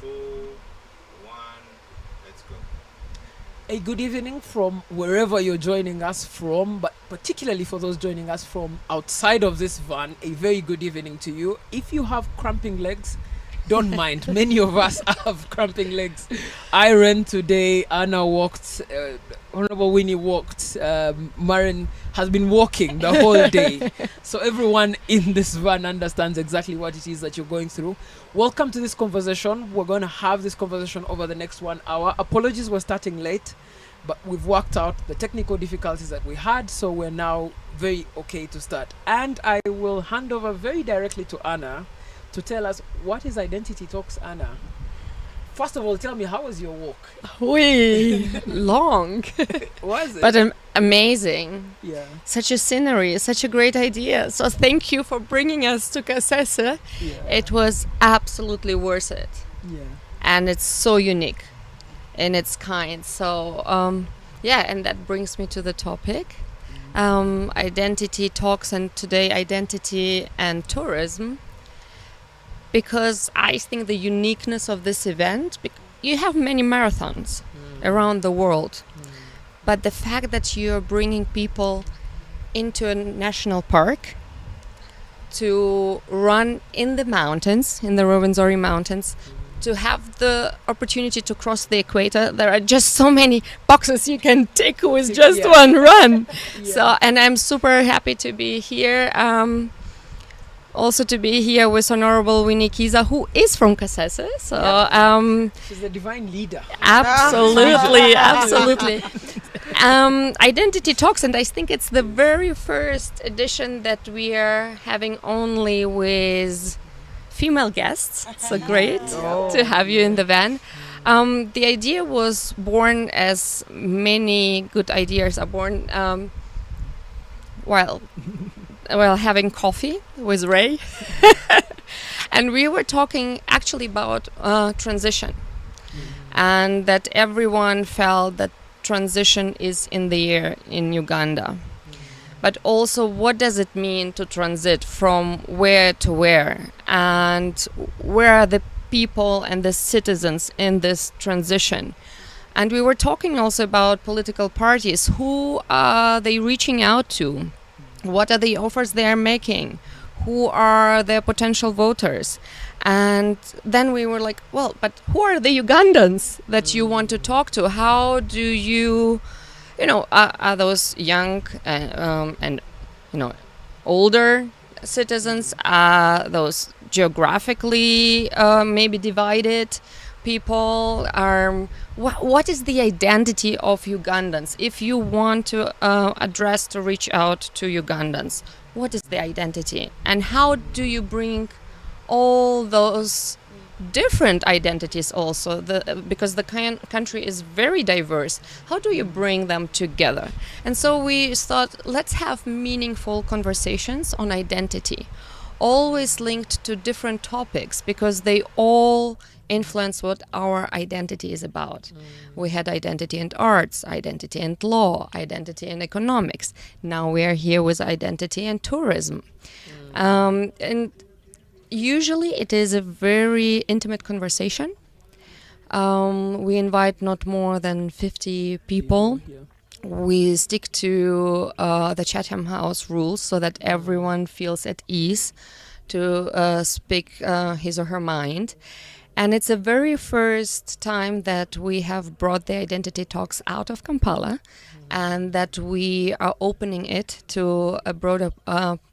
2, 1, let's go. A good evening from wherever you're joining us from, but particularly for those joining us from outside of this van, a very good evening to you. If you have cramping legs, don't mind. Many of us have cramping legs. I ran today, Anna walked, Honorable Winnie walked, Mren has been walking the whole day. So everyone in this van understands exactly what it is that you're going through. Welcome to this conversation. We're going to have this conversation over the next 1 hour. Apologies, we're starting late, but we've worked out the technical difficulties that we had, so we're now very okay to start. And I will hand over very directly to Anna to tell us what is Identity Talks, Anna. First of all, tell me, how was your walk? Long. Was it? But amazing. Yeah. Such a scenery, such a great idea. So thank you for bringing us to Kasese. Yeah. It was absolutely worth it. Yeah. And it's so unique in its kind. So, and that brings me to the topic. Identity Talks, and today identity and tourism. Because I think the uniqueness of this event, you have many marathons around the world, but the fact that you're bringing people into a national park to run in the mountains, in the Rwenzori Mountains, to have the opportunity to cross the equator, there are just so many boxes you can tick with just one run. Yeah. So, and I'm super happy to be here. Also to be here with Honorable Winnie Kiiza, who is from Kasese. So she's the divine leader. Absolutely, absolutely. Identity Talks, and I think it's the very first edition that we are having only with female guests. So great to have you in the van. The idea was born, as many good ideas are born, while having coffee with Ray. And we were talking actually about transition, and that everyone felt that transition is in the air in Uganda. But also, what does it mean to transit from where to where, and where are the people and the citizens in this transition? And we were talking also about political parties. Who are they reaching out to? What are the offers they are making? Who are their potential voters? And then we were like, well, but who are the Ugandans that you want to talk to? How do you, are those young and older citizens? Are those geographically maybe divided people? What is the identity of Ugandans? If you want to reach out to Ugandans, what is the identity? And how do you bring all those different identities also? Because the country is very diverse. How do you bring them together? And so we thought, let's have meaningful conversations on identity, always linked to different topics, because they all influence what our identity is about. We had identity and arts, identity and law, identity and economics. Now we are here with identity and tourism. And usually it is a very intimate conversation. We invite not more than 50 people. We stick to the Chatham House rules so that everyone feels at ease to speak his or her mind. And it's the very first time that we have brought the Identity Talks out of Kampala, and that we are opening it to a broader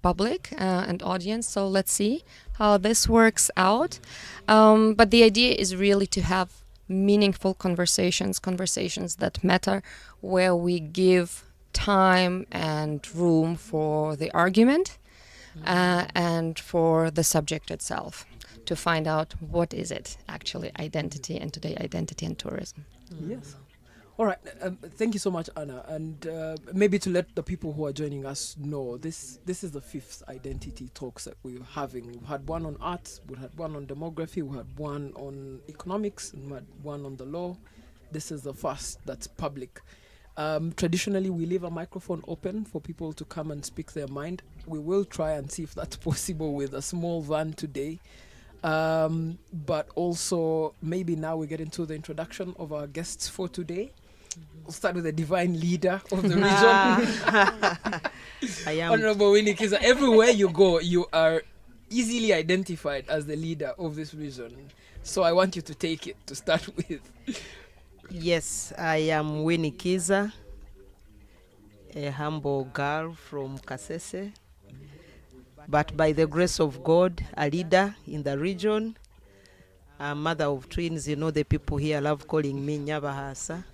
public and audience. So let's see how this works out. But the idea is really to have meaningful conversations that matter, where we give time and room for the argument and for the subject itself, to find out what is it actually, identity, and today identity and tourism. Yes. All right. Thank you so much, Anna. And maybe to let the people who are joining us know, this is the 5th Identity Talks that we're having. We've had one on arts, we had one on demography, we had one on economics, and we had one on the law. This is the first that's public. Traditionally, we leave a microphone open for people to come and speak their mind. We will try and see if that's possible with a small van today. But also, maybe now we get into the introduction of our guests for today. We'll start with the divine leader of the region. I am. Honorable Winnie Kiiza. Everywhere you go, you are easily identified as the leader of this region. So I want you to take it to start with. Yes, I am Winnie Kiiza, a humble girl from Kasese, but by the grace of God, a leader in the region, a mother of twins. You know, the people here love calling me Nyabahasa,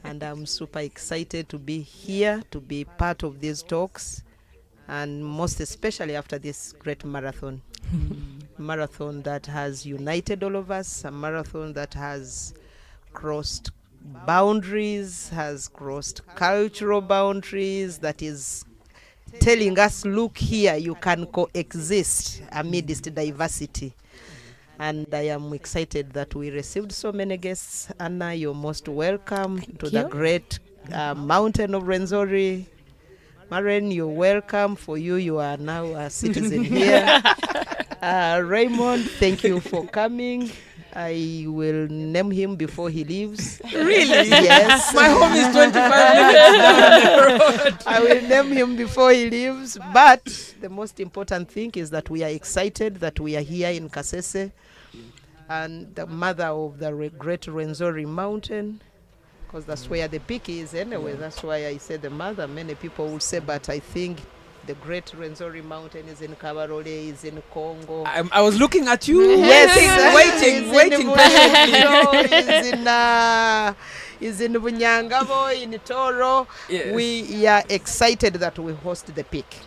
and I'm super excited to be here, to be part of these talks, and most especially after this great marathon. Marathon that has united all of us, a marathon that has crossed boundaries, has crossed cultural boundaries, that is telling us, look here, you can coexist amidst diversity. And I am excited that we received so many guests. Anna, you're most welcome to the great mountain of Rwenzori. Mren, you're welcome. For you, you are now a citizen here. Raymond, thank you for coming. I will name him before he leaves. Really? Yes. My home is 25 minutes down the road. I will name him before he leaves. But the most important thing is that we are excited that we are here in Kasese, and the mother of the great Rwenzori mountain, because that's where the peak is anyway. That's why I said the mother. Many people will say, but I think the great Rwenzori mountain is in Kabarole, is in Congo. I was looking at you. Yes, waiting patiently. Is in Bunyangabo, in Toro. Yes. We are excited that we host the peak.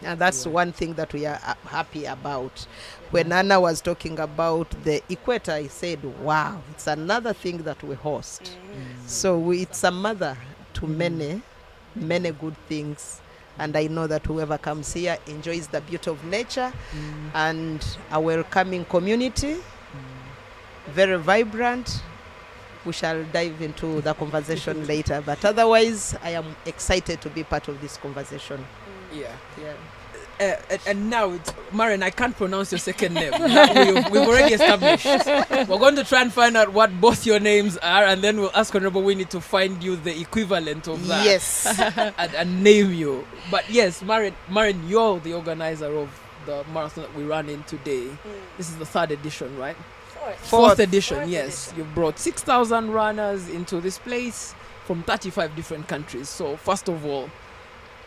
And that's one thing that we are happy about. When Anna was talking about the equator, I said, wow, it's another thing that we host. So it's a mother to many, many good things. And I know that whoever comes here enjoys the beauty of nature and a welcoming community, very vibrant. We shall dive into the conversation later. But otherwise, I am excited to be part of this conversation. Yeah. Yeah. And now, it's Mren, I can't pronounce your second name. We've already established. We're going to try and find out what both your names are, and then we'll ask Honorable Winnie to find you the equivalent of that. Yes. and name you. But yes, Mren, you're the organizer of the marathon that we ran in today. This is the third edition, right? Fourth edition, yes. You've brought 6,000 runners into this place from 35 different countries. So first of all,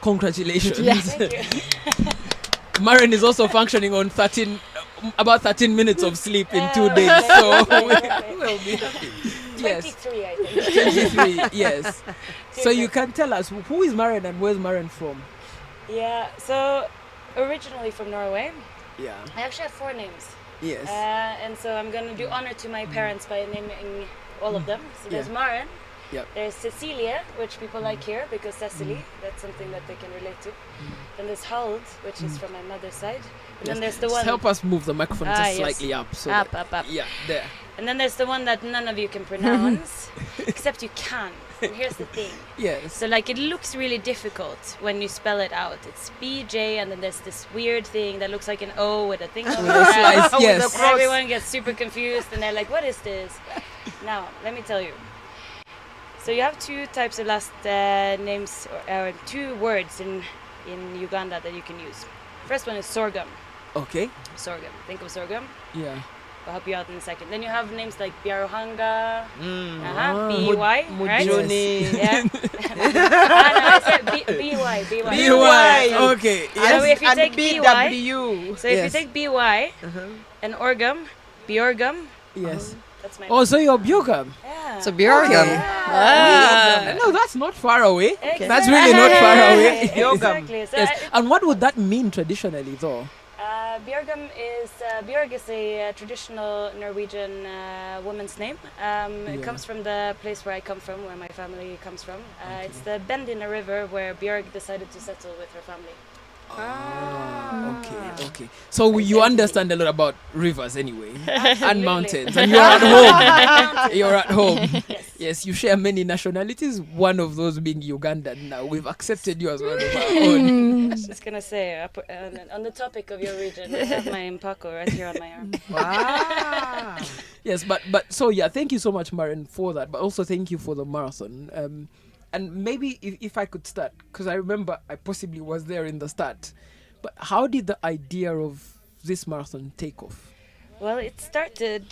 congratulations. Yes. Thank you. Mren is also functioning on about 13 minutes of sleep in 2 days. So we'll be happy. Yes. 23, I think. 23, yes. So you can tell us, who is Mren and where's Mren from? Yeah, so originally from Norway. Yeah. I actually have 4 names. Yes. And so I'm going to do honor to my parents by naming all of them. So there's Yeah. Maren. Yep. There's Cecilia, which people like here because Cecily, that's something that they can relate to. Then there's Hald, which is from my mother's side. And then there's the Just one. help us move the microphone just yes. slightly up. So Up, that- up, up. Yeah, there. And then there's the one that none of you can pronounce, except you can. And here's the thing. Yes. So like it looks really difficult when you spell it out. It's BJ and then there's this weird thing that looks like an O with a thing on With a slice, it. yes. And everyone gets super confused and they're like, what is this? Now, let me tell you. So you have 2 types of last names or 2 words in Uganda that you can use. First one is sorghum. Okay. Sorghum. Think of sorghum. Yeah. I'll help you out in a second. Then you have names like Biaruhanga, Ah. B-Y, right? Mujuni. Yeah. I said B-Y. B-Y. Okay. So Yes. if you And take BY, BW. so if you Yes. take BY and Orgum, Bjorgum, Yes. that's my Oh, so you're Bjorgum. yeah. So Mjorgum. Yeah. No, that's not far away. Exactly. That's really not far away. Exactly. So Yes. And what would that mean traditionally, though? Bjorgum is Bjorg is a traditional Norwegian woman's name. It comes from the place where I come from, where my family comes from. It's the bend in a river where Bjorg decided to settle with her family. Okay. So you understand a lot about rivers anyway, and mountains, and you're at home. You're at home. Yes, you share many nationalities. One of those being Ugandan. Now we've accepted you as one of our own. I was just gonna say, on the topic of your region, I have my mpako right here on my arm. Wow. Yes, but so yeah, thank you so much, Mren, for that. But also thank you for the marathon. And maybe if I could start, because I remember I possibly was there in the start. But how did the idea of this marathon take off? Well, it started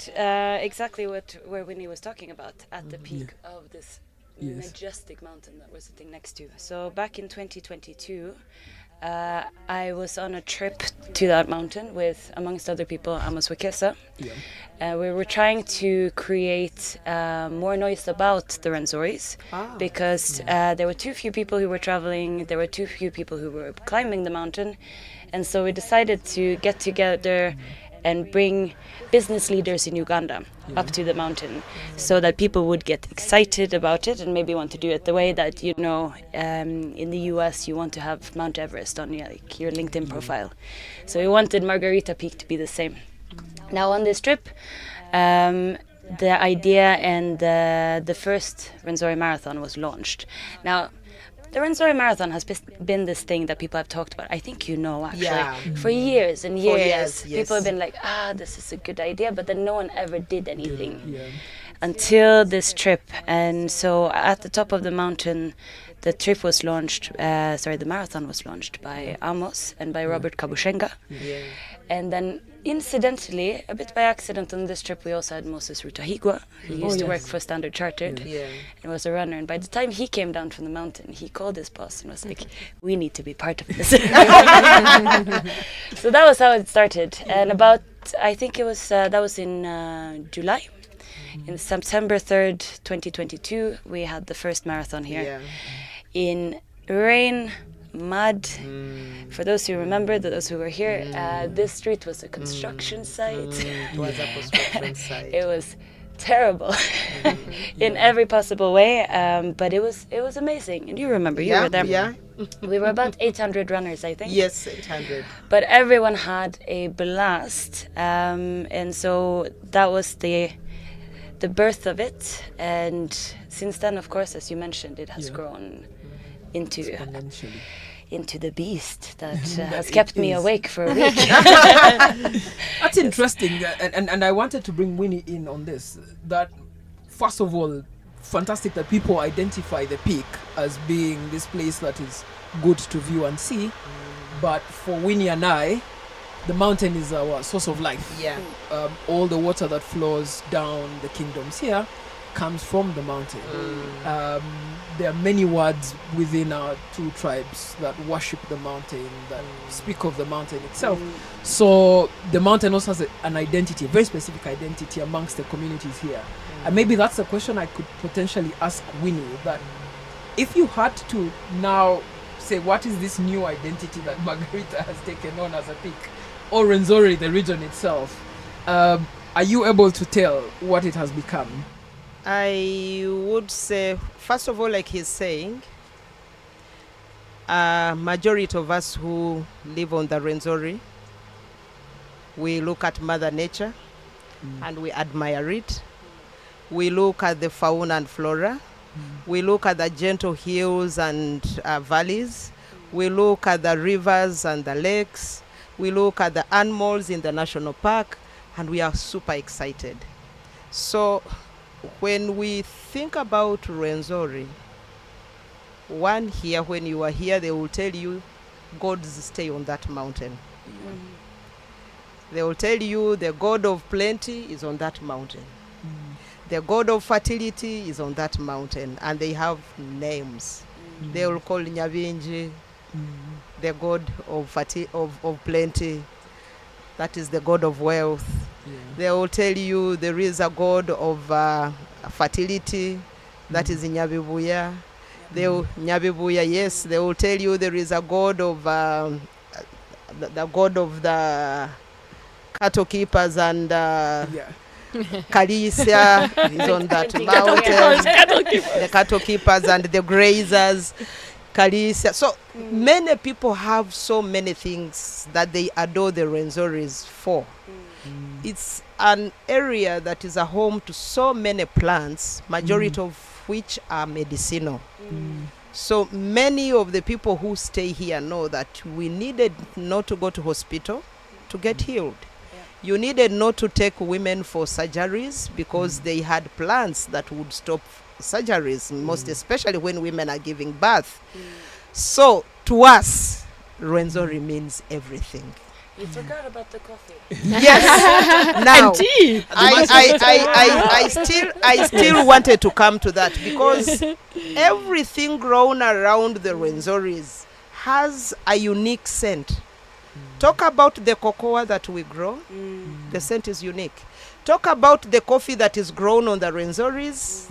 exactly where Winnie was talking about, at the peak of this majestic mountain that we're sitting next to. So back in 2022, I was on a trip to that mountain with, amongst other people, Amos Wekesa. We were trying to create more noise about the Rwenzoris because there were too few people who were traveling, there were too few people who were climbing the mountain, and so we decided to get together and bring business leaders in Uganda up to the mountain so that people would get excited about it and maybe want to do it the way that, you know, in the US you want to have Mount Everest on your LinkedIn profile. So we wanted Margarita Peak to be the same. Now on this trip, the idea and the first Rwenzori Marathon was launched. Now, the Rwenzori Marathon has been this thing that people have talked about. I think you know, actually. For years and years. People have been like, this is a good idea, but then no one ever did anything until this trip. And so at the top of the mountain, the trip was launched, the marathon was launched by Amos and by Robert Kabushenga. And then incidentally, a bit by accident on this trip, we also had Moses Rutahigwa, who used to work for Standard Chartered and was a runner. And by the time he came down from the mountain, he called his boss and was like, we need to be part of this. So that was how it started. And about, I think it was, that was in July. In September 3rd, 2022, we had the first marathon here in rain, mud. For those who remember, those who were here, this street was a construction site. It was a construction site. It was terrible in every possible way, but it was amazing. And you remember, you were there. Yeah. We were about 800 runners, I think. Yes, 800. But everyone had a blast, and so that was the birth of it. And since then, of course, as you mentioned, it has grown into the beast that has kept me awake for a week. That's interesting, and I wanted to bring Winnie in on this. That first of all, fantastic that people identify the peak as being this place that is good to view and see. But for Winnie and I, the mountain is our source of life. All the water that flows down the kingdoms here comes from the mountain. There are many words within our two tribes that worship the mountain, that speak of the mountain itself. So the mountain also has an identity, a very specific identity amongst the communities here. And maybe that's a question I could potentially ask Winnie, that if you had to now say, what is this new identity that Margarita has taken on as a peak, or Rwenzori, the region itself, are you able to tell what it has become? I would say, first of all, like he's saying, majority of us who live on the Rwenzori, we look at Mother Nature and we admire it. We look at the fauna and flora. We look at the gentle hills and valleys. We look at the rivers and the lakes. We look at the animals in the national park, and we are super excited. So when we think about Rwenzori, one here, when you are here, they will tell you gods stay on that mountain. They will tell you the god of plenty is on that mountain. The god of fertility is on that mountain, and they have names. They will call Nyabinji the god of plenty. That is the god of wealth. They will tell you there is a god of fertility. That is Nyabibuya. Nyabibuya, yes. They will tell you there is a god of the god of the cattle keepers and Kalisia is on that mountain. The cattle keepers and the grazers. Kalisia. So many people have so many things that they adore the Rwenzoris for. It's an area that is a home to so many plants, majority of which are medicinal. So many of the people who stay here know that we needed not to go to hospital to get healed. You needed not to take women for surgeries because they had plants that would stop surgeries, most especially when women are giving birth. So to us, Rwenzori means everything. You forgot about the coffee. Yes. Now, I still wanted to come to that because everything grown around the Rwenzoris has a unique scent. Talk about the cocoa that we grow. The scent is unique. Talk about the coffee that is grown on the Rwenzoris.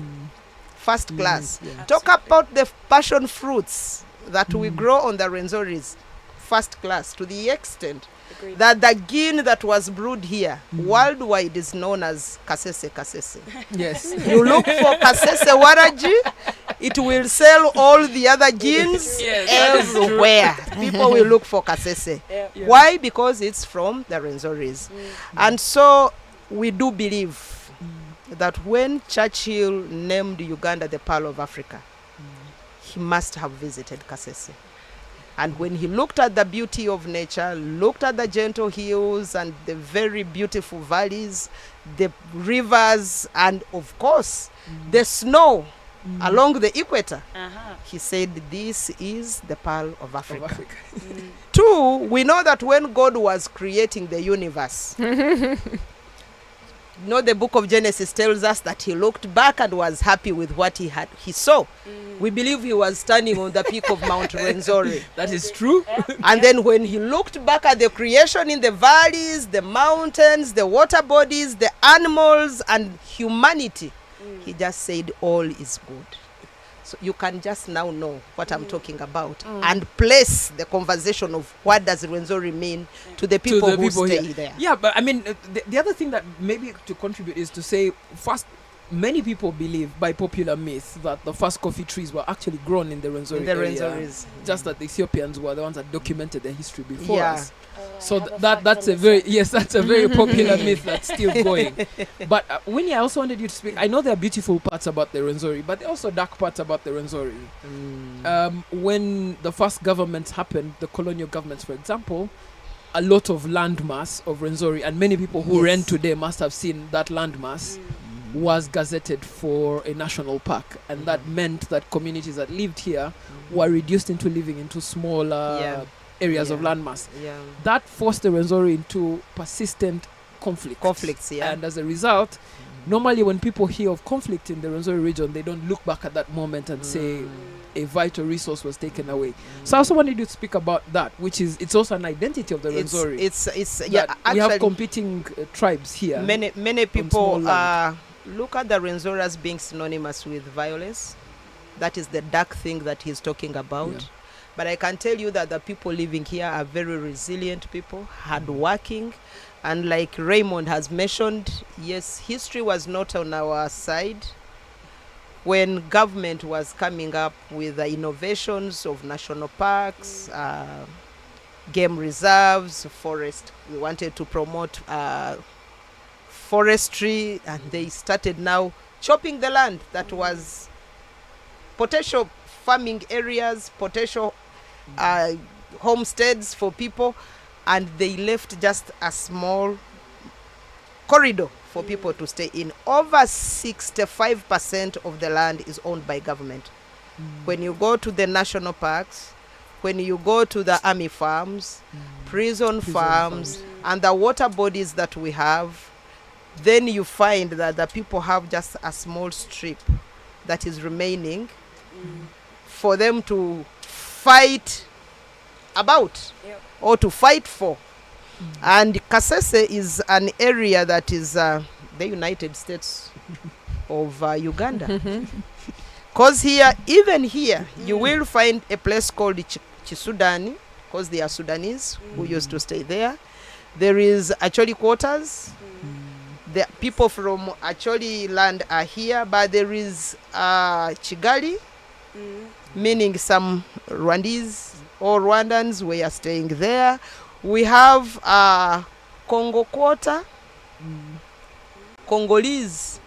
First class. Talk about the passion fruits that we grow on the Rwenzoris. First class, to the extent that the gin that was brewed here worldwide is known as Kasese. Yes. You look for Kasese Waraji, it will sell all the other gins everywhere. People will look for Kasese. Why? Because it's from the Rwenzoris. And so we do believe that when Churchill named Uganda the Pearl of Africa, he must have visited Kasese. And when he looked at the beauty of nature, looked at the gentle hills and the very beautiful valleys, the rivers, and of course, the snow along the equator, he said, this is the Pearl of Africa. Two, we know that when God was creating the universe, the book of Genesis tells us that he looked back and was happy with what he saw. We believe he was standing on the peak of Mount Rwenzori. That is true. And then when he looked back at the creation in the valleys, the mountains, the water bodies, the animals, and humanity, he just said, all is good. So you can just now know what I'm talking about and place the conversation of what does Rwenzori mean to the people who stay there. Yeah, but I mean, the other thing that maybe to contribute is to say, first, many people believe by popular myth that the first coffee trees were actually grown in the Rwenzori area. Just that the Ethiopians were the ones that documented the history before us. So that's a very popular myth that's still going. But Winnie, I also wanted you to speak. I know there are beautiful parts about the Rwenzori, but there are also dark parts about the Rwenzori. When the first governments happened, the colonial governments, for example, a lot of landmass of Rwenzori, and many people who ran today must have seen that landmass, was gazetted for a national park, and that meant that communities that lived here were reduced into living into smaller areas of landmass. That forced the Rwenzori into persistent conflicts. And as a result, normally when people hear of conflict in the Rwenzori region, they don't look back at that moment and say a vital resource was taken away. So I also wanted you to speak about that, which is, it's also an identity of the Rwenzori. We have competing tribes here. Many people look at the Rwenzori as being synonymous with violence. That is the dark thing that he's talking about. But I can tell you that the people living here are very resilient people, hardworking, and like Raymond has mentioned, yes, history was not on our side. When government was coming up with the innovations of national parks, game reserves, forest, we wanted to promote forestry, and they started now chopping the land that was potential farming areas, potential homesteads for people, and they left just a small corridor for people to stay in. Over 65% of the land is owned by government. When you go to the national parks, when you go to the army farms, prison farms, and the water bodies that we have, then you find that the people have just a small strip that is remaining for them to fight about or to fight for. And Kasese is an area that is the United States of Uganda. Because even here, you will find a place called Chisudani, because they are Sudanese who used to stay there. There is Acholi quarters. The people from Acholi land are here, but there is Chigali, meaning some Rwandese or Rwandans were staying there. We have Congo Quarter. Congolese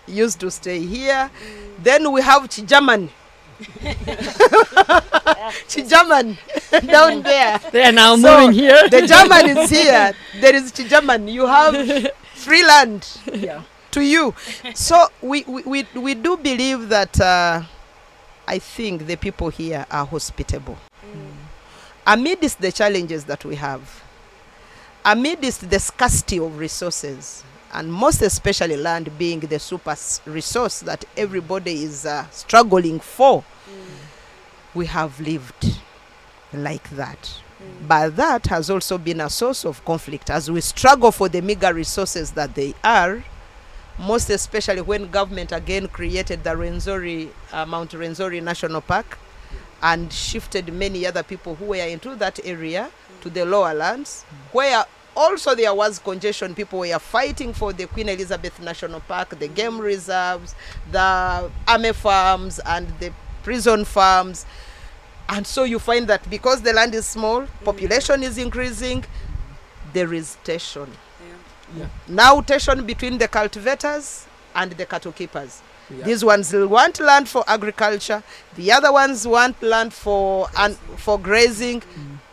used to stay here. Then we have Chijaman. Chijaman down there. They are now So, moving here. The German is here. There is Chijaman. You have free land to you. So we do believe that I think the people here are hospitable. Amidst the challenges that we have, amidst the scarcity of resources, and most especially land being the super resource that everybody is struggling for, we have lived like that. But that has also been a source of conflict as we struggle for the meager resources that they are, most especially when government again created the Mount Rwenzori National Park and shifted many other people who were into that area to the lower lands, where also there was congestion. People were fighting for the Queen Elizabeth National Park, the game reserves, the army farms, and the prison farms. And so you find that because the land is small, population is increasing, there is tension. Now tension between the cultivators and the cattle keepers. These ones will want land for agriculture, the other ones want land for grazing,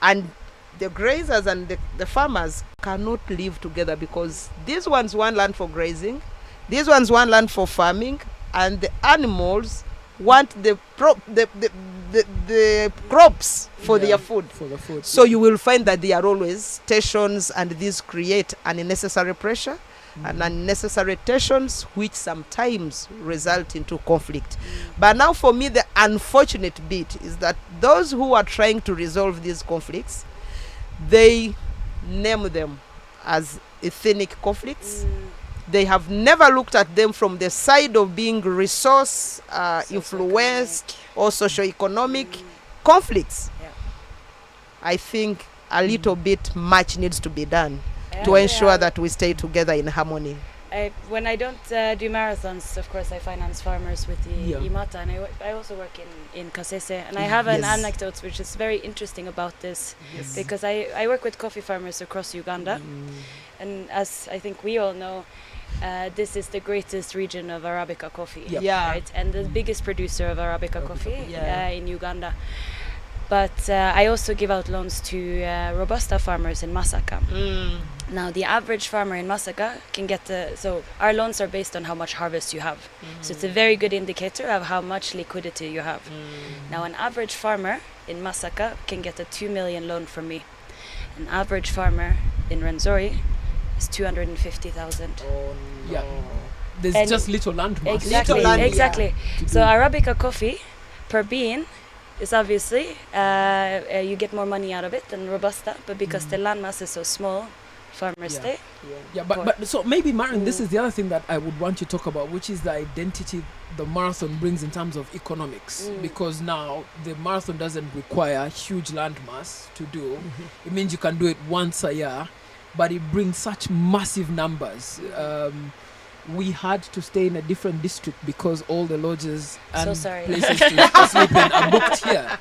and the grazers and the farmers cannot live together because these ones want land for grazing, these ones want land for farming, and the animals want the crops for their food. So you will find that there are always tensions, and these create unnecessary pressure and unnecessary tensions, which sometimes result into conflict. But now for me, the unfortunate bit is that those who are trying to resolve these conflicts, they name them as ethnic conflicts. They have never looked at them from the side of being resource influenced or socio-economic conflicts. I think a little bit much needs to be done to ensure that we stay together in harmony. When I don't do marathons, of course, I finance farmers with the Imata, and I also work in Kasese. And I have an anecdote which is very interesting about this, because I work with coffee farmers across Uganda. And as I think we all know, this is the greatest region of Arabica coffee, right? And the biggest producer of Arabica coffee in Uganda. But I also give out loans to Robusta farmers in Masaka. Now, the average farmer in Masaka can get so our loans are based on how much harvest you have. So it's a very good indicator of how much liquidity you have. Now, an average farmer in Masaka can get a 2 million loan from me. An average farmer in Rwenzori is 250,000. There's just little land mass. Exactly. So Arabica coffee per bean is obviously you get more money out of it than Robusta, but because the land mass is so small, farmers stay. But so maybe, Mren, this is the other thing that I would want you to talk about, which is the identity the marathon brings in terms of economics, because now the marathon doesn't require huge land mass to do. It means you can do it once a year, but it brings such massive numbers. We had to stay in a different district because all the lodges and places to sleep in are booked here.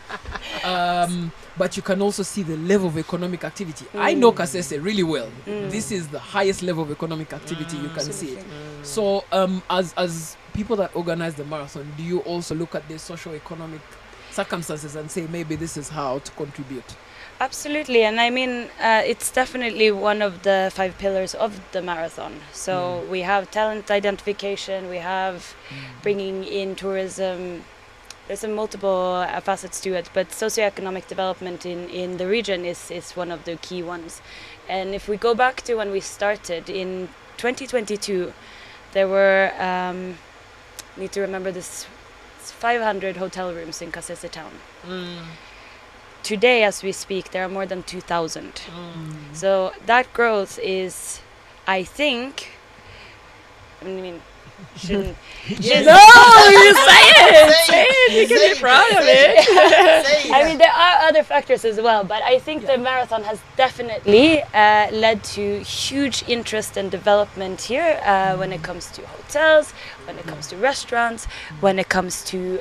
But you can also see the level of economic activity. I know Kasese really well. This is the highest level of economic activity you can see. So as people that organize the marathon, do you also look at the socio-economic circumstances and say maybe this is how to contribute? Absolutely, and I mean it's definitely one of the 5 pillars of the marathon. So we have talent identification, we have bringing in tourism. There's multiple facets to it, but socioeconomic development in the region is one of the key ones. And if we go back to when we started in 2022, there were need to remember this, 500 hotel rooms in Kasese town. Today, as we speak, there are more than 2,000. So that growth is, I think, I mean, shouldn't. Yes. No, you say it. You can be proud of it. Say I mean, there are other factors as well, but I think the marathon has definitely led to huge interest and development here when it comes to hotels, when it comes to restaurants, when it comes to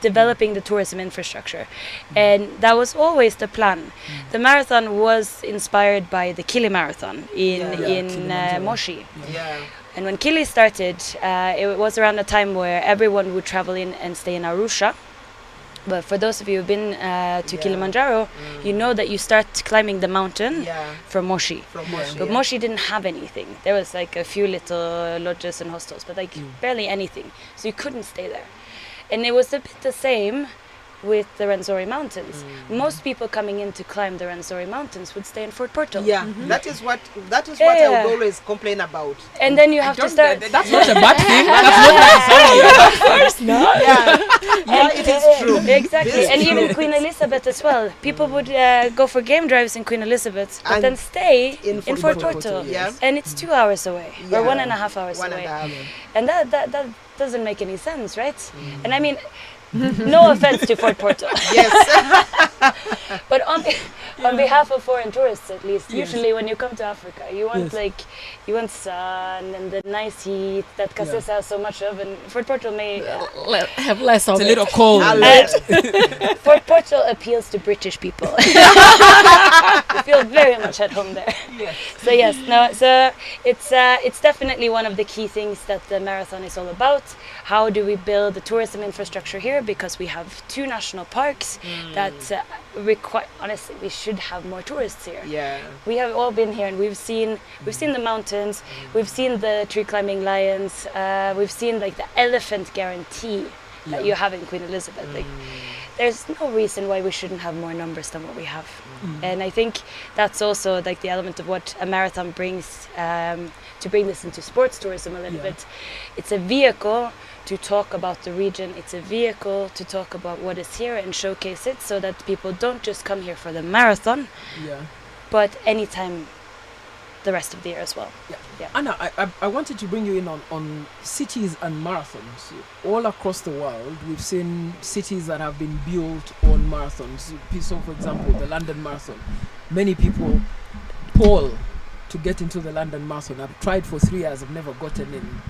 developing the tourism infrastructure. And that was always the plan. The marathon was inspired by the Kili Marathon in Moshi. Yeah. And when Kili started, it was around a time where everyone would travel in and stay in Arusha. But for those of you who've been to Kilimanjaro, you know that you start climbing the mountain from Moshi. But Moshi didn't have anything. There was like a few little lodges and hostels, but like barely anything. So you couldn't stay there. And it was a bit the same with the Rwenzori Mountains. Most people coming in to climb the Rwenzori Mountains would stay in Fort Portal. Yeah, that is what I would always complain about. And then you have to start. That's not a bad thing. That's not Of course not. Yeah, it is true. Exactly. This And is even true. Queen Elizabeth as well. People would go for game drives in Queen Elizabeth, but And then stay in in Fort Fort Portal, Portal. yeah. And it's 2 hours away, or 1.5 hours One away. and a half. And that doesn't make any sense, right? And I mean, no offense to Fort Portal, Yes. but on behalf of foreign tourists, at least, usually when you come to Africa, you want you want sun and the nice heat that Kasese has so much of, and Fort Portal may Have less of It's a it. little cold. Fort Portal appeals to British people. You feel very much at home there. So yes, it's definitely one of the key things that the marathon is all about. How do we build the tourism infrastructure here? Because we have 2 national parks that require. Honestly, we should have more tourists here. Yeah. We have all been here and we've seen the mountains, we've seen the tree climbing lions, we've seen like the elephant guarantee that you have in Queen Elizabeth. Like, there's no reason why we shouldn't have more numbers than what we have. And I think that's also like the element of what a marathon brings, to bring this into sports tourism a little bit. It's a vehicle to talk about the region. It's a vehicle to talk about what is here and showcase it, so that people don't just come here for the marathon, but anytime the rest of the year as well. Anna, I wanted to bring you in on cities and marathons. All across the world, we've seen cities that have been built on marathons. So, for example, the London Marathon. Many people poll to get into the London Marathon. I've tried for 3 years, I've never gotten in.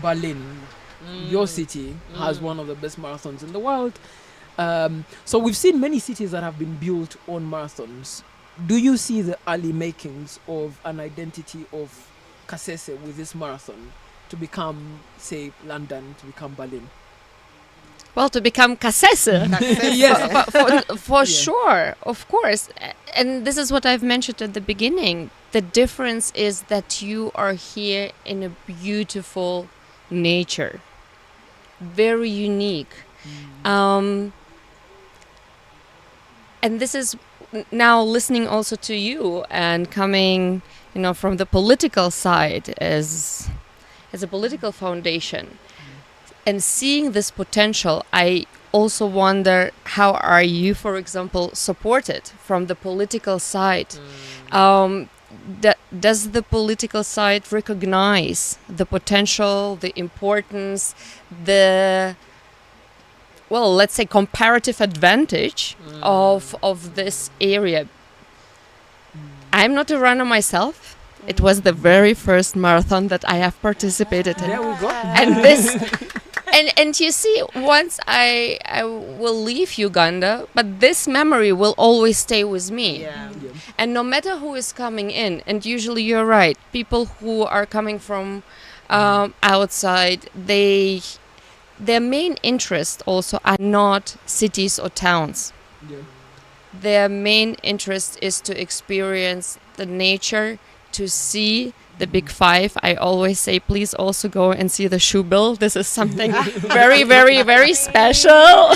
Berlin, your city, has one of the best marathons in the world. So we've seen many cities that have been built on marathons. Do you see the early makings of an identity of Kasese with this marathon to become, say, London, to become Berlin? Well, to become Kasese. Yes. For sure, of course. And this is what I've mentioned at the beginning. The difference is that you are here in a beautiful nature, very unique. And this is now listening also to you and coming, from the political side as a political foundation, and seeing this potential. I also wonder, how are you, for example, supported from the political side? Does the political side recognize the potential, the importance, let's say comparative advantage of this area? I'm not a runner myself. It was the very first marathon that I have participated in. There we go. And this and you see, once I will leave Uganda, but this memory will always stay with me. And no matter who is coming in, and usually you're right, people who are coming from outside, their main interest also are not cities or towns. Their main interest is to experience the nature, to see the Big Five. I always say, please also go and see the shoe bill. This is something very, very, very special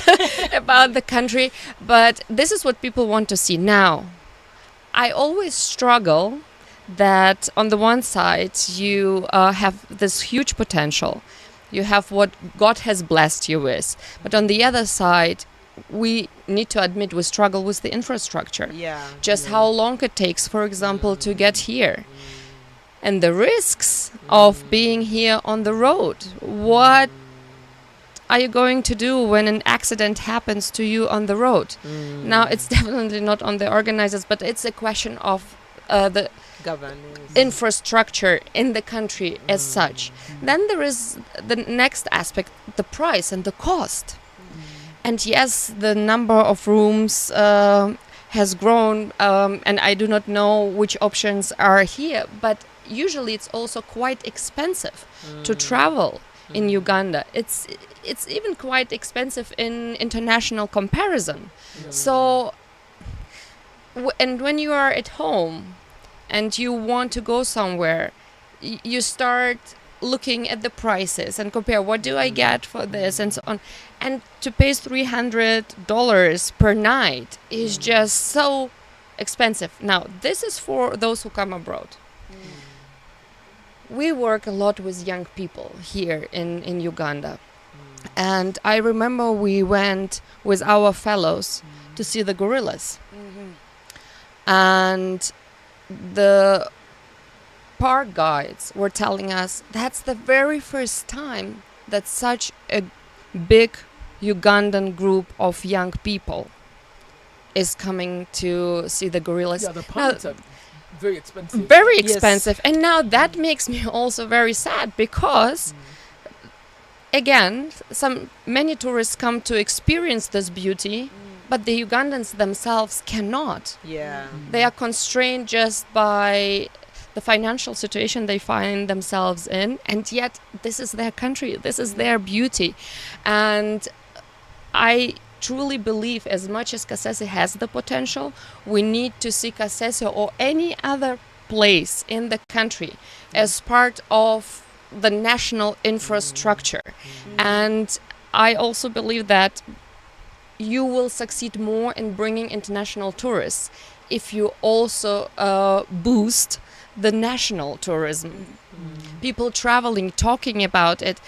about the country. But this is what people want to see. Now, I always struggle that on the one side, you have this huge potential. You have what God has blessed you with. But on the other side, we need to admit we struggle with the infrastructure. How long it takes, for example, to get here. and the risks of being here on the road. What are you going to do when an accident happens to you on the road? Now, it's definitely not on the organizers, but it's a question of the Governance. infrastructure in the country as such. Then there is the next aspect, the price and the cost. And yes, the number of rooms has grown, and I do not know which options are here, but usually it's also quite expensive to travel in Uganda. It's even quite expensive in international comparison. So, and when you are at home and you want to go somewhere, you start looking at the prices and compare, what do I get for this and so on. And to pay $300 per night is just so expensive. Now, this is for those who come abroad. We work a lot with young people here in Uganda. And I remember we went with our fellows to see the gorillas. And the park guides were telling us that's the very first time that such a big Ugandan group of young people is coming to see the gorillas. Yeah, the permits are very expensive. Very Yes. expensive. And now that makes me also very sad because again, many tourists come to experience this beauty, but the Ugandans themselves cannot. Yeah. They are constrained just by the financial situation they find themselves in, and yet this is their country, this is their beauty. And I truly believe, as much as Kasese has the potential, we need to see Kasese or any other place in the country as part of the national infrastructure. And I also believe that you will succeed more in bringing international tourists if you also boost the national tourism. People traveling, talking about it.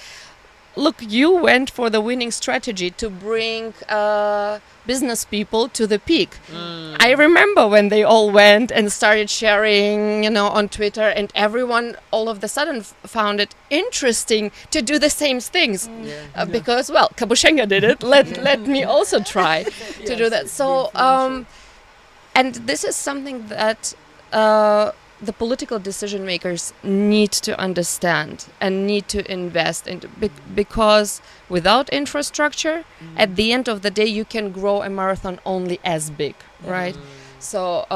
Look, you went for the winning strategy to bring business people to the peak. I remember when they all went and started sharing, on Twitter, and everyone all of a sudden found it interesting to do the same things. Because, well, Kabushenga did it. Let me also try to do that. So, and this is something that the political decision makers need to understand and need to invest in, because without infrastructure, at the end of the day, you can grow a marathon only as big, right? So,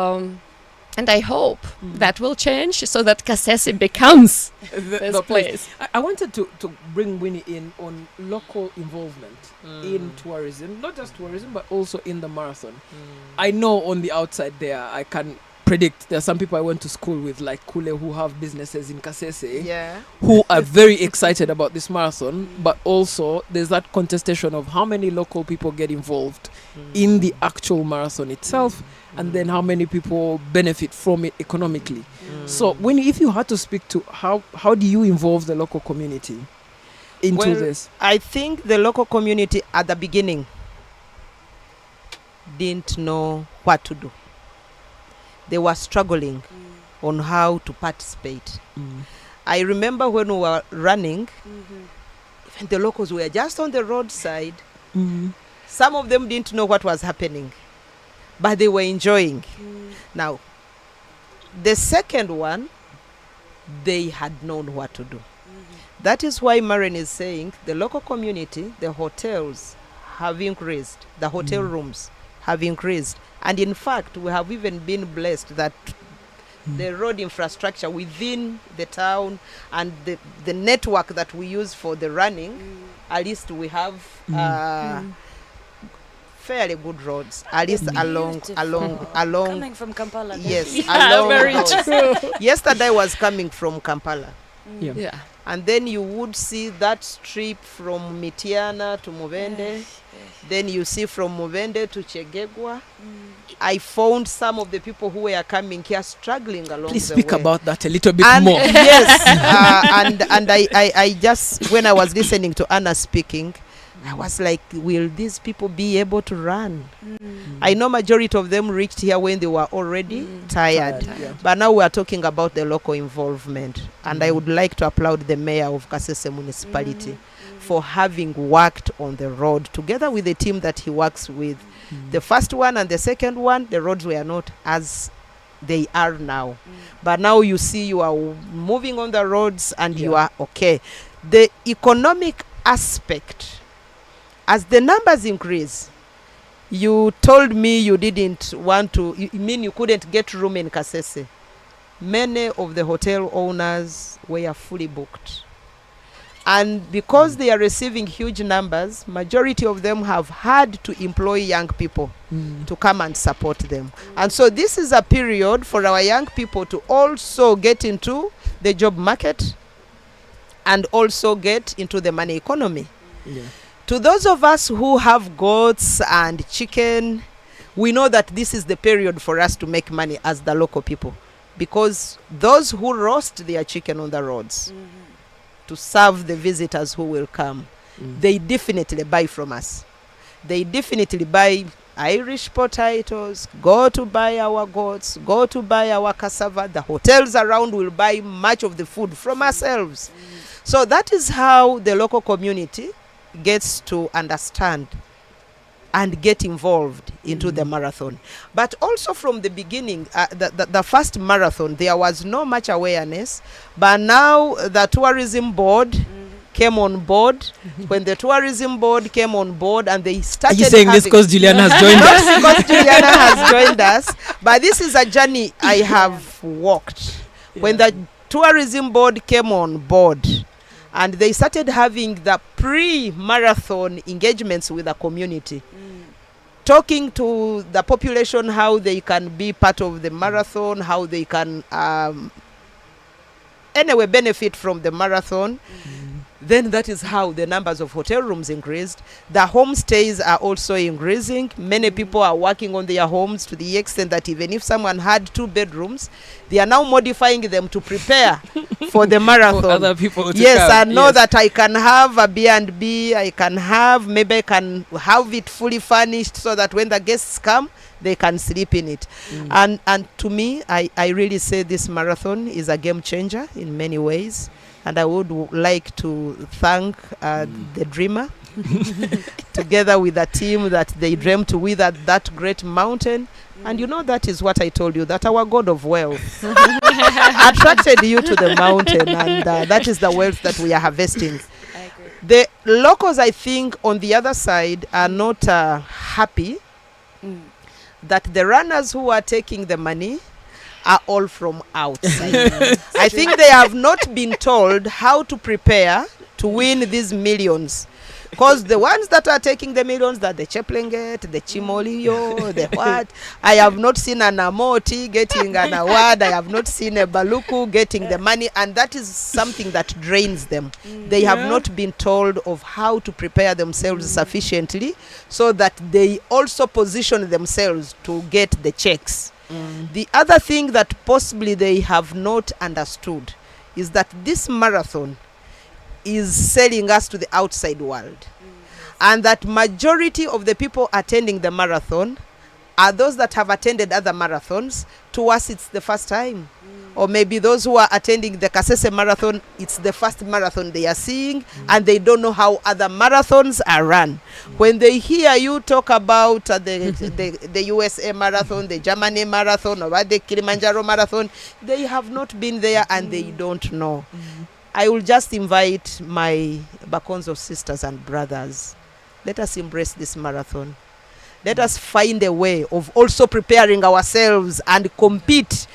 and I hope that will change so that Kasese becomes this place. I wanted to bring Winnie in on local involvement in tourism, not just tourism, but also in the marathon. I know on the outside there, I can predict there are some people I went to school with, like Kule, who have businesses in Kasese, who are very excited about this marathon, but also there's that contestation of how many local people get involved in the actual marathon itself, and then how many people benefit from it economically. So if you had to speak to how do you involve the local community into this? I think the local community at the beginning didn't know what to do. They were struggling on how to participate. I remember when we were running, even the locals were just on the roadside. Some of them didn't know what was happening, but they were enjoying. Now, the second one, they had known what to do. That is why Mren is saying the local community, the hotels have increased, the hotel rooms have increased. And in fact, we have even been blessed that the road infrastructure within the town and the network that we use for the running, at least we have fairly good roads, at least along. Coming from Kampala. Yes, Yeah, along very those. true. Yesterday I was coming from Kampala. Yeah. And then you would see that strip from Mitiana to Mubende. Then you see from Mubende to Chegegwa. I found some of the people who were coming here struggling along Please the speak way. about that a little bit And more. yes, and I just, when I was listening to Anna speaking, I was like, will these people be able to run? I know majority of them reached here when they were already tired. Yeah. But now we are talking about the local involvement. And I would like to applaud the mayor of Kasese municipality for having worked on the road together with the team that he works with. The first one and the second one, the roads were not as they are now. But now you see you are moving on the roads and you are okay. The economic aspect, as the numbers increase, you told me you didn't want to, you mean you couldn't get room in Kasese. Many of the hotel owners were fully booked. And because they are receiving huge numbers, majority of them have had to employ young people to come and support them. And so this is a period for our young people to also get into the job market and also get into the money economy. Yeah. To those of us who have goats and chicken, we know that this is the period for us to make money as the local people, because those who roast their chicken on the roads to serve the visitors who will come, they definitely buy from us. They definitely buy Irish potatoes, go to buy our goats, go to buy our cassava. The hotels around will buy much of the food from ourselves. So that is how the local community gets to understand and get involved into the marathon. But also from the beginning, the first marathon, there was no much awareness. But now the tourism board came on board. When the tourism board came on board and they started... Are you saying this because Juliana has joined us? Not because Juliana has joined us, but this is a journey I have walked. When the tourism board came on board, and they started having the pre-marathon engagements with the community, talking to the population how they can be part of the marathon, how they can anyway benefit from the marathon. Then that is how the numbers of hotel rooms increased. The homestays are also increasing. Many people are working on their homes to the extent that even if someone had 2 bedrooms, they are now modifying them to prepare for the marathon. For other people to yes, come. I know that I can have a B&B. I can have, maybe I can have it fully furnished so that when the guests come, they can sleep in it. And to me, I really say this marathon is a game changer in many ways. And I would like to thank the dreamer, together with the team that they dreamt with at that great mountain. And you know, that is what I told you, that our God of wealth attracted you to the mountain. And that is the wealth that we are harvesting. I agree. The locals, I think, on the other side are not happy that the runners who are taking the money are all from outside. I think they have not been told how to prepare to win these millions. Because the ones that are taking the millions, that the Cheplenget, the Chimolio, the what, I have not seen an Amoti getting an award. I have not seen a Baluku getting the money. And that is something that drains them. They have not been told of how to prepare themselves sufficiently so that they also position themselves to get the checks. The other thing that possibly they have not understood is that this marathon is selling us to the outside world. And that majority of the people attending the marathon are those that have attended other marathons. To us, it's the first time. Or maybe those who are attending the Kasese marathon, it's the first marathon they are seeing, and they don't know how other marathons are run. When they hear you talk about the USA marathon, the Germany marathon, or the Kilimanjaro marathon, they have not been there and they don't know. I will just invite my Bakonzo sisters and brothers. Let us embrace this marathon. Let us find a way of also preparing ourselves and compete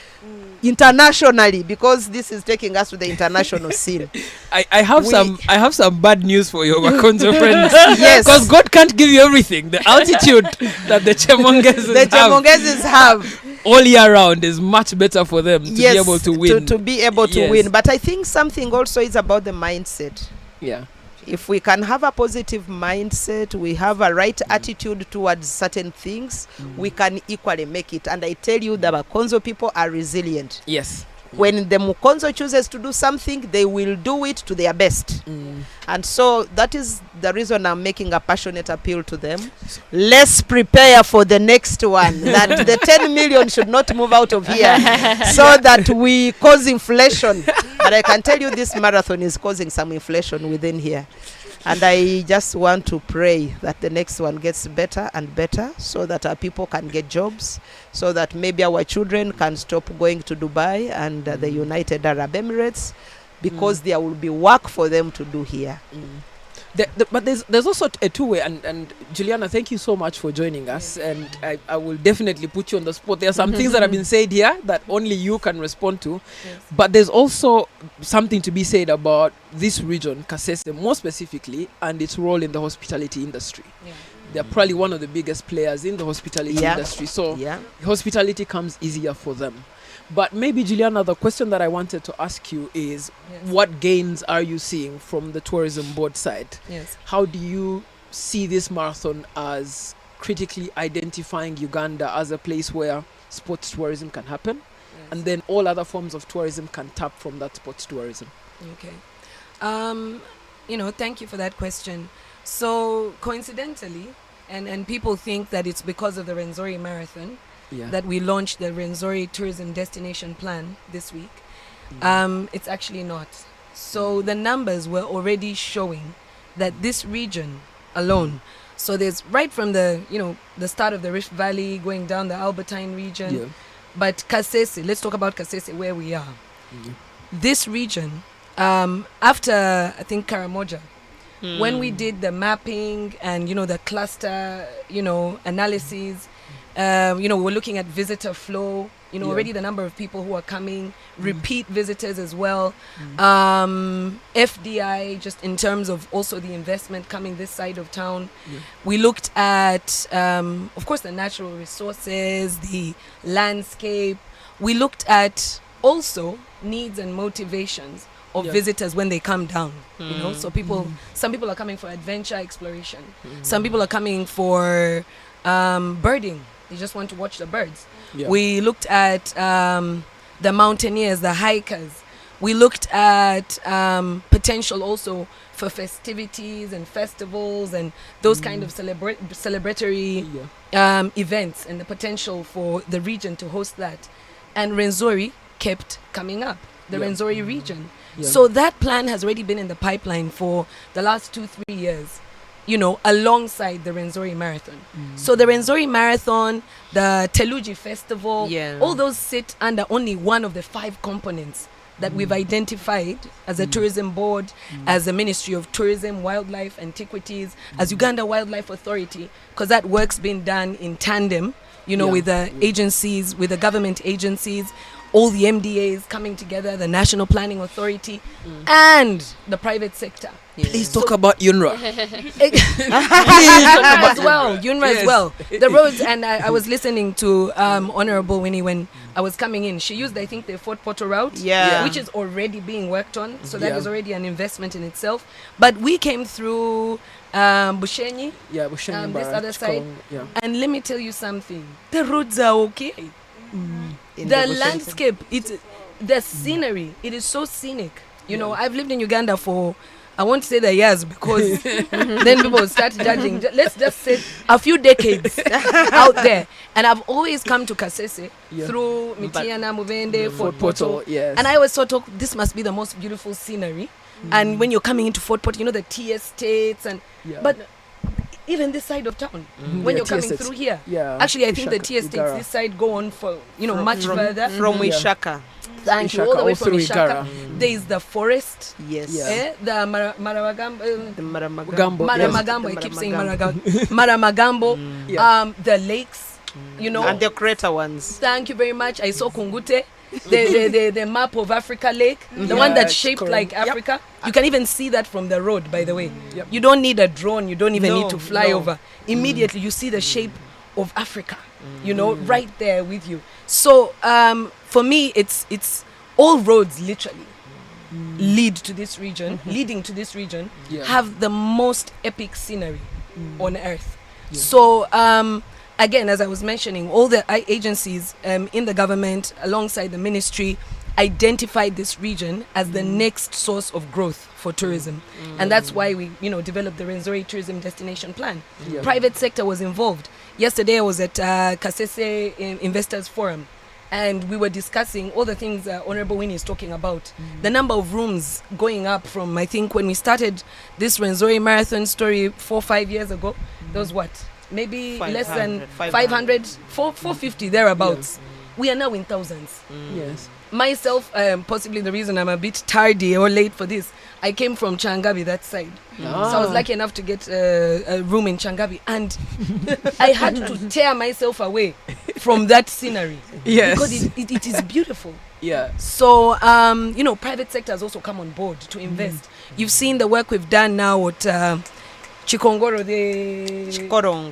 internationally, because this is taking us to the international scene. I have some bad news for your Bakonzo friends. Yes, because God can't give you everything. The altitude that the Chemongezes have all year round is much better for them to be able to win. To be able to win. But I think something also is about the mindset. Yeah. If we can have a positive mindset, we have a right attitude towards certain things, we can equally make it. And I tell you, the Bakonzo people are resilient. Yes. When the Mukonzo chooses to do something, they will do it to their best. And so that is the reason I'm making a passionate appeal to them. Let's prepare for the next one, that the 10 million should not move out of here so that we cause inflation. But I can tell you this marathon is causing some inflation within here. And I just want to pray that the next one gets better and better, so that our people can get jobs, so that maybe our children can stop going to Dubai and the United Arab Emirates, because there will be work for them to do here. But there's also a two-way, and Juliana, thank you so much for joining us, and I will definitely put you on the spot. There are some things that have been said here that only you can respond to, but there's also something to be said about this region, Kasese, more specifically, and its role in the hospitality industry. They're probably one of the biggest players in the hospitality industry, so hospitality comes easier for them. But maybe, Juliana, the question that I wanted to ask you is, what gains are you seeing from the tourism board side? How do you see this marathon as critically identifying Uganda as a place where sports tourism can happen, and then all other forms of tourism can tap from that sports tourism? Okay. Thank you for that question. So coincidentally, and people think that it's because of the Rwenzori Marathon that we launched the Rwenzori Tourism Destination Plan this week. It's actually not. So the numbers were already showing that this region alone, so there's right from the start of the Rift Valley going down the Albertine region, but Kasese, let's talk about Kasese where we are. This region, after I think Karamoja, when we did the mapping and the cluster analysis, we were looking at visitor flow, already the number of people who are coming, repeat visitors as well, FDI, just in terms of also the investment coming this side of town. We looked at, of course, the natural resources, the landscape. We looked at also needs and motivations of visitors when they come down, so some people are coming for adventure exploration. Some people are coming for birding. They just want to watch the birds. We looked at the mountaineers, the hikers. We looked at potential also for festivities and festivals and those kind of celebratory events, and the potential for the region to host that. And Rwenzori kept coming up, the Rwenzori region. So that plan has already been in the pipeline for the last 2-3 years, alongside the Rwenzori Marathon. So the Rwenzori Marathon, the Teluji Festival, all those sit under only one of the 5 components that we've identified as a tourism board, as the Ministry of Tourism, Wildlife, Antiquities, as Uganda Wildlife Authority, because that work's been done in tandem, with the agencies, with the government agencies, all the MDAs coming together, the National Planning Authority, and the private sector. Please talk about UNRWA. UNRWA as well. The roads, and I was listening to Honorable Winnie when I was coming in. She used, I think, the Fort Portal route, which is already being worked on. So that is already an investment in itself. But we came through Bushenyi, Bushenyi this other side. And let me tell you something. The roads are okay. The landscape, the scenery, it is so scenic. I've lived in Uganda for, I won't say the years because then people will start judging. Let's just say a few decades out there. And I've always come to Kasese through Mitiana, Muvende, Fort Portal. And I always thought, this must be the most beautiful scenery. And when you're coming into Fort Portal, the tea estates, but even this side of town, when you're coming through here, actually I think the tea estates this side go on for much further from Wishaka. Thank you, all the way from Ishaka. There is the forest, the Maramagambo. I keep saying Maramagambo. The lakes, and the crater ones. Thank you very much. I saw Kungute. The map of Africa Lake, the one that's shaped like Africa. You can even see that from the road, by the way. You don't need a drone. You don't even need to fly over. Immediately you see the shape of Africa, right there with you. So for me, it's all roads literally leading to this region, have the most epic scenery on earth. So again, as I was mentioning, all the agencies in the government alongside the ministry identified this region as the next source of growth for tourism. And that's why we, developed the Rwenzori Tourism Destination Plan. Yeah. Private sector was involved. Yesterday I was at Kasese Investors Forum, and we were discussing all the things Honorable Winnie is talking about. The number of rooms going up from, I think, when we started this Rwenzori Marathon story 4-5 years ago, there was what? Maybe less than 500, 450 thereabouts. We are now in thousands. Yes. Myself, possibly the reason I'm a bit tardy or late for this, I came from Changabi, that side. So I was lucky enough to get a room in Changabi, and I had to tear myself away from that scenery. Yes. Because it is beautiful. Yeah. So, private sector has also come on board to invest. You've seen the work we've done now at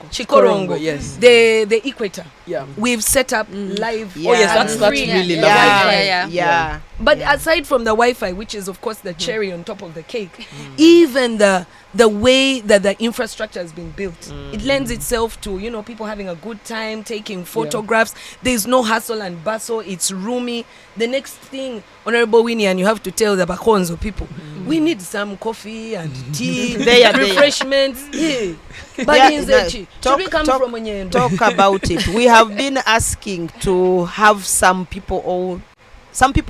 Chikorongo, yes. The equator. Yeah. We've set up live. Yeah. Oh yes, that's free. really Yeah. lovely. Yeah. But aside from the Wi-Fi, which is of course the cherry on top of the cake, even the way that the infrastructure has been built, it lends itself to people having a good time, taking photographs. There's no hustle and bustle. It's roomy. The next thing, Honorable Winnie, and you have to tell the Bakonzo people, we need some coffee and tea, refreshments. Yeah. Talk about it. We have been asking to have some people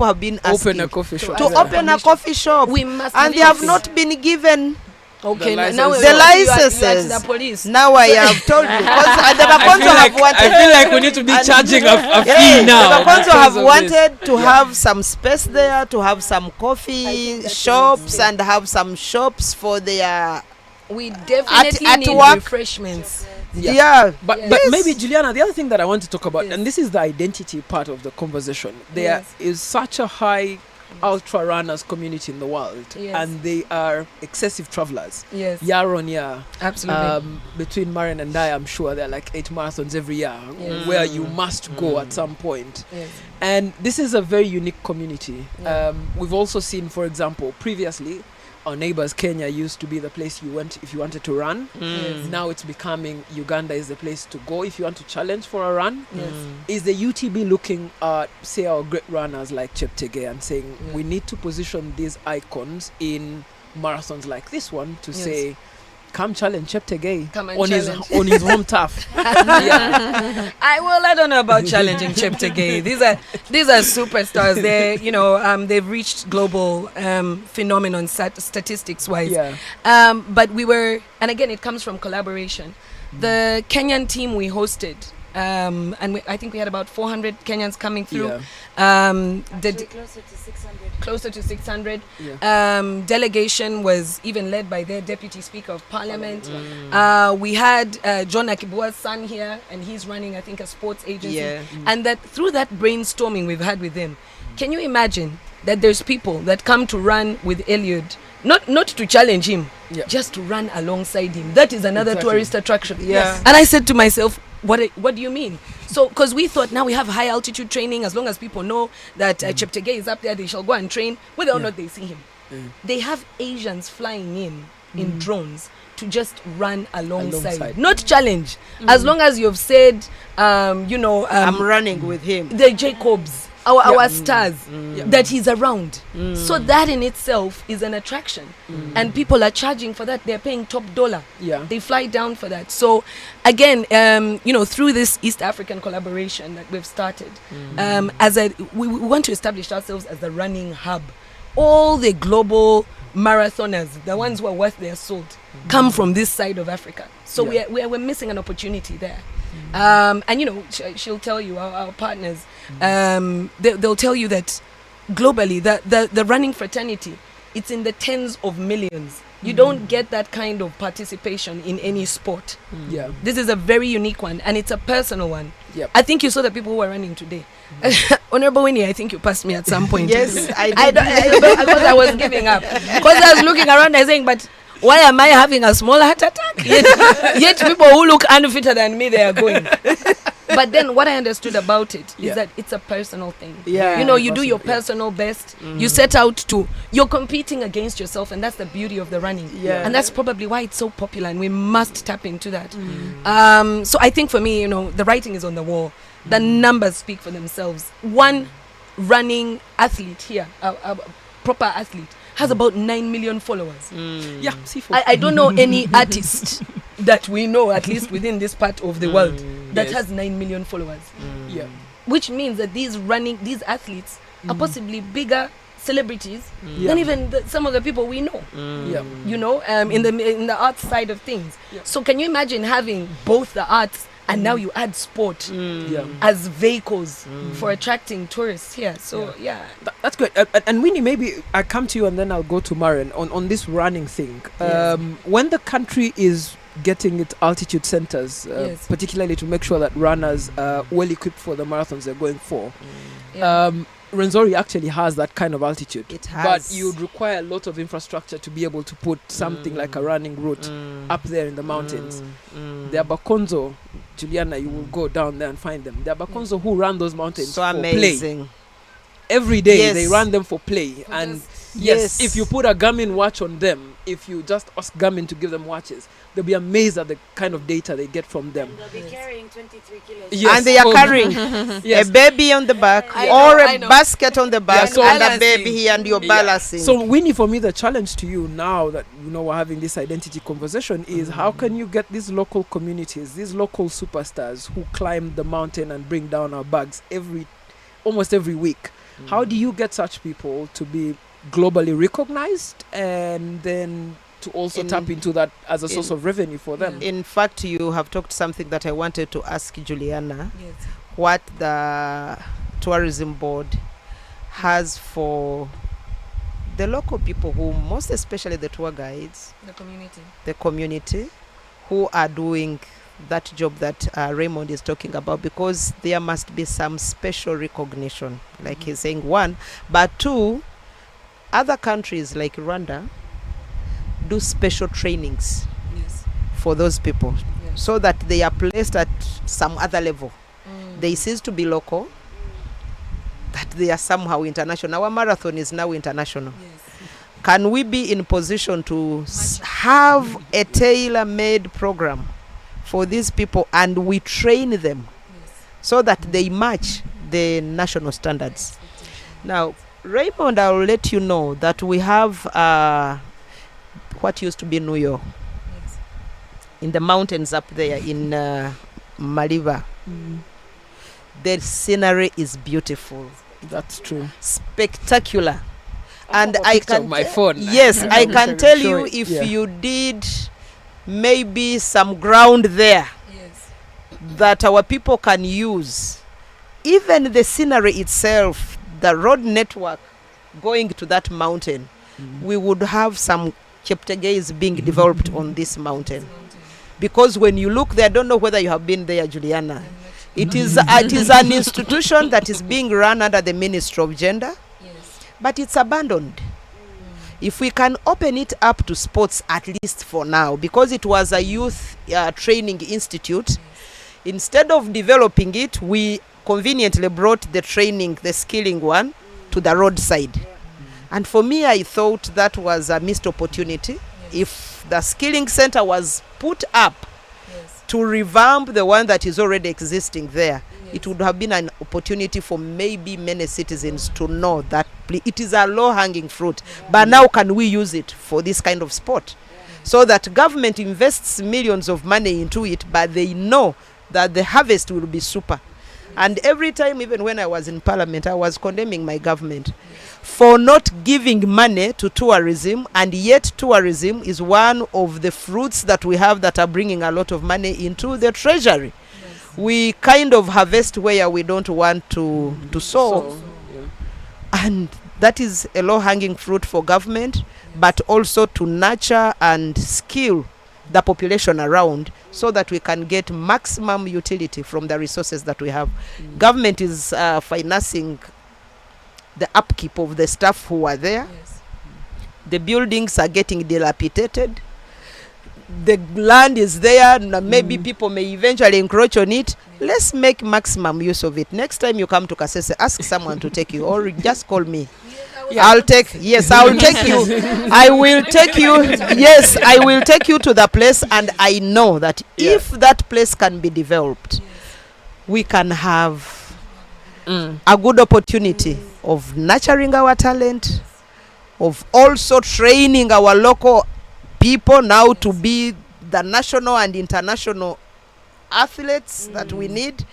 have been asking Open a coffee shop. to open a coffee shop, We must and they have not been given. Okay, The now license. The you are licenses. the police. Now I have told you, because the Bakonzo have I wanted. feel like we need to be charging a Yeah, fee now. the Bakonzo because have of wanted this. to have some space there, to have some coffee shops, and have some shops for their. We definitely at need work. refreshments. Yeah. But Yes. maybe Juliana, the other thing that I want to talk about, Yes. and this is the identity part of the conversation. There Yes. is such a high ultra runners community in the world, Yes. and they are excessive travelers. Yes, Year on year, absolutely. between Mren and I, I'm sure there are like 8 marathons every year Yes. where you must go at some point. Yes. And this is a very unique community. Yeah. We've also seen, for example, previously, our neighbors Kenya used to be the place you went if you wanted to run. Yes. Now it's becoming Uganda is the place to go if you want to challenge for a run. Yes. Is the UTB looking at, say, our great runners like Cheptegei and saying Yeah. we need to position these icons in marathons like this one to Yes. say, come challenge Cheptegei Come and on challenge. his home turf. Yeah. I don't know about challenging Cheptegei. These are superstars. They've reached global phenomenon statistics wise. Yeah. But we were, and again, it comes from collaboration. The Kenyan team we hosted, I think we had about 400 Kenyans coming through. Yeah. The Closer to 600. closer to 600. Yeah. Delegation was even led by their Deputy Speaker of Parliament. We had John Akibua's son here, and he's running, I think, a sports agency. Yeah. And that through that brainstorming we've had with them, can you imagine that there's people that come to run with Eliud, not to challenge him, Yeah. just to run alongside him? That is another Exactly. tourist attraction. Yeah. And I said to myself, what do you mean? So, because we thought now we have high altitude training, as long as people know that Cheptegei is up there, they shall go and train, whether or not they see him. They have Asians flying in drones to just run alongside. Not challenge. As long as you've said, I'm running with him. the Jacobs, our stars, that he's around. So that in itself is an attraction. And people are charging for that. They're paying top dollar. Yeah. They fly down for that. So again, through this East African collaboration that we've started, we want to establish ourselves as the running hub. All the global marathoners, the ones who are worth their salt, come from this side of Africa. So Yeah. we're missing an opportunity there. And she'll tell you, our partners, they'll tell you that globally, the running fraternity, it's in the tens of millions. You don't get that kind of participation in any sport. Yeah. This is a very unique one, and it's a personal one. Yep. I think you saw the people who were running today. Honorable Winnie, I think you passed me at some point. Yes, I Because I was giving up. Because I was looking around and saying, but why am I having a small heart attack? Yet people who look unfitter than me, they are going. But then what I understood about it is that it's a personal thing. Yeah. You do your personal best. You set out you're competing against yourself, and that's the beauty of the running. Yeah. And that's probably why it's so popular, and we must tap into that. So I think for me, the writing is on the wall. The numbers speak for themselves. One, running athlete here, a proper athlete, has about 9 million followers. Yeah, C4. I don't know any artist that we know, at least within this part of the world, that has 9 million followers. Yeah. Which means that these athletes are possibly bigger celebrities than even some of the people we know. Yeah. You know, in the arts side of things. Yeah. So can you imagine having both the arts and now you add sport as vehicles for attracting tourists here? So That's good. And Winnie, maybe I come to you and then I'll go to Mren on this running thing. When the country is getting its altitude centers, particularly to make sure that runners are well equipped for the marathons they're going for. Rwenzori actually has that kind of altitude. It has. But you'd require a lot of infrastructure to be able to put something like a running route up there in the mountains. The Abakonzo, Juliana, you will go down there and find them. The Abakonzo who run those mountains So for amazing. play. Every day Yes. they run them for play. And yes, if you put a Garmin watch on them, if you just ask Garmin to give them watches, they'll be amazed at the kind of data they get from them. And they'll be carrying 23 kilos. Yes. And they are Oh. carrying Yes. a baby on the back I or know, a I know. basket on the back so and a balancing. baby here and you're balancing. So Winnie, for me, the challenge to you now that we're having this identity conversation is how can you get these local communities, these local superstars who climb the mountain and bring down our bags almost every week? How do you get such people to be globally recognized and then to also tap into that as a source of revenue for them? In fact, you have talked something that I wanted to ask Juliana. Yes. What the tourism board has for the local people who, most especially the tour guides, the community, who are doing that job that Raymond is talking about, because there must be some special recognition, like he's saying, one. But two, other countries like Rwanda do special trainings for those people so that they are placed at some other level. They cease to be local, that they are somehow international. Our marathon is now international. Can we be in position to have a tailor-made program for these people and we train them so that they match the national standards? Now, Raymond, I'll let you know that we have what used to be New York in the mountains up there in Mariva. The scenery is beautiful. That's true. Spectacular. And I can my phone. Yes, I can tell you if you did maybe some ground there that our people can use, even the scenery itself, the road network going to that mountain, we would have some cheptegeis being developed on this mountain. Because when you look there, I don't know whether you have been there, Juliana. It is an institution that is being run under the Ministry of Gender, but it's abandoned. If we can open it up to sports, at least for now, because it was a youth training institute, instead of developing it, we conveniently brought the training, the skilling one, to the roadside. And for me, I thought that was a missed opportunity. If the skilling center was put up to revamp the one that is already existing there, it would have been an opportunity for maybe many citizens to know that it is a low-hanging fruit. But now can we use it for this kind of sport? So that government invests millions of money into it, but they know that the harvest will be super. And every time, even when I was in parliament, I was condemning my government for not giving money to tourism, and yet tourism is one of the fruits that we have that are bringing a lot of money into the treasury. We kind of harvest where we don't want to sow. And that is a low-hanging fruit for government, but also to nurture and skill the population around so that we can get maximum utility from the resources that we have. Government is financing the upkeep of the staff who are there. The buildings are getting dilapidated. The land is there, maybe people may eventually encroach on it. Let's make maximum use of it. Next time you come to Kasese, ask someone to take you, or just call me. I'll take you. I will take you. Yes, I will take you to the place, and I know that if that place can be developed, we can have a good opportunity of nurturing our talent, of also training our local people now to be the national and international athletes that we need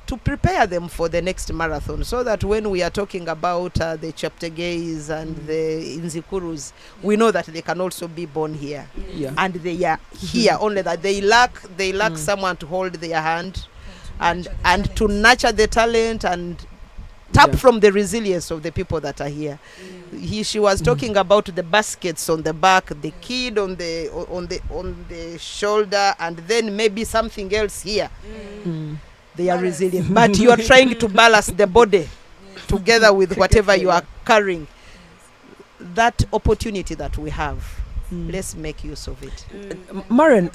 to prepare them for the next marathon, so that when we are talking about the Cheptegeis and the Inzikurus, we know that they can also be born here. And they are here, only that they lack someone to hold their hand and to nurture the talent and tap from the resilience of the people that are here. She was talking about the baskets on the back, the kid on the shoulder, and then maybe something else here. They are resilient, but you are trying to balance the body together with whatever you are carrying. That opportunity that we have, let's make use of it. Mren,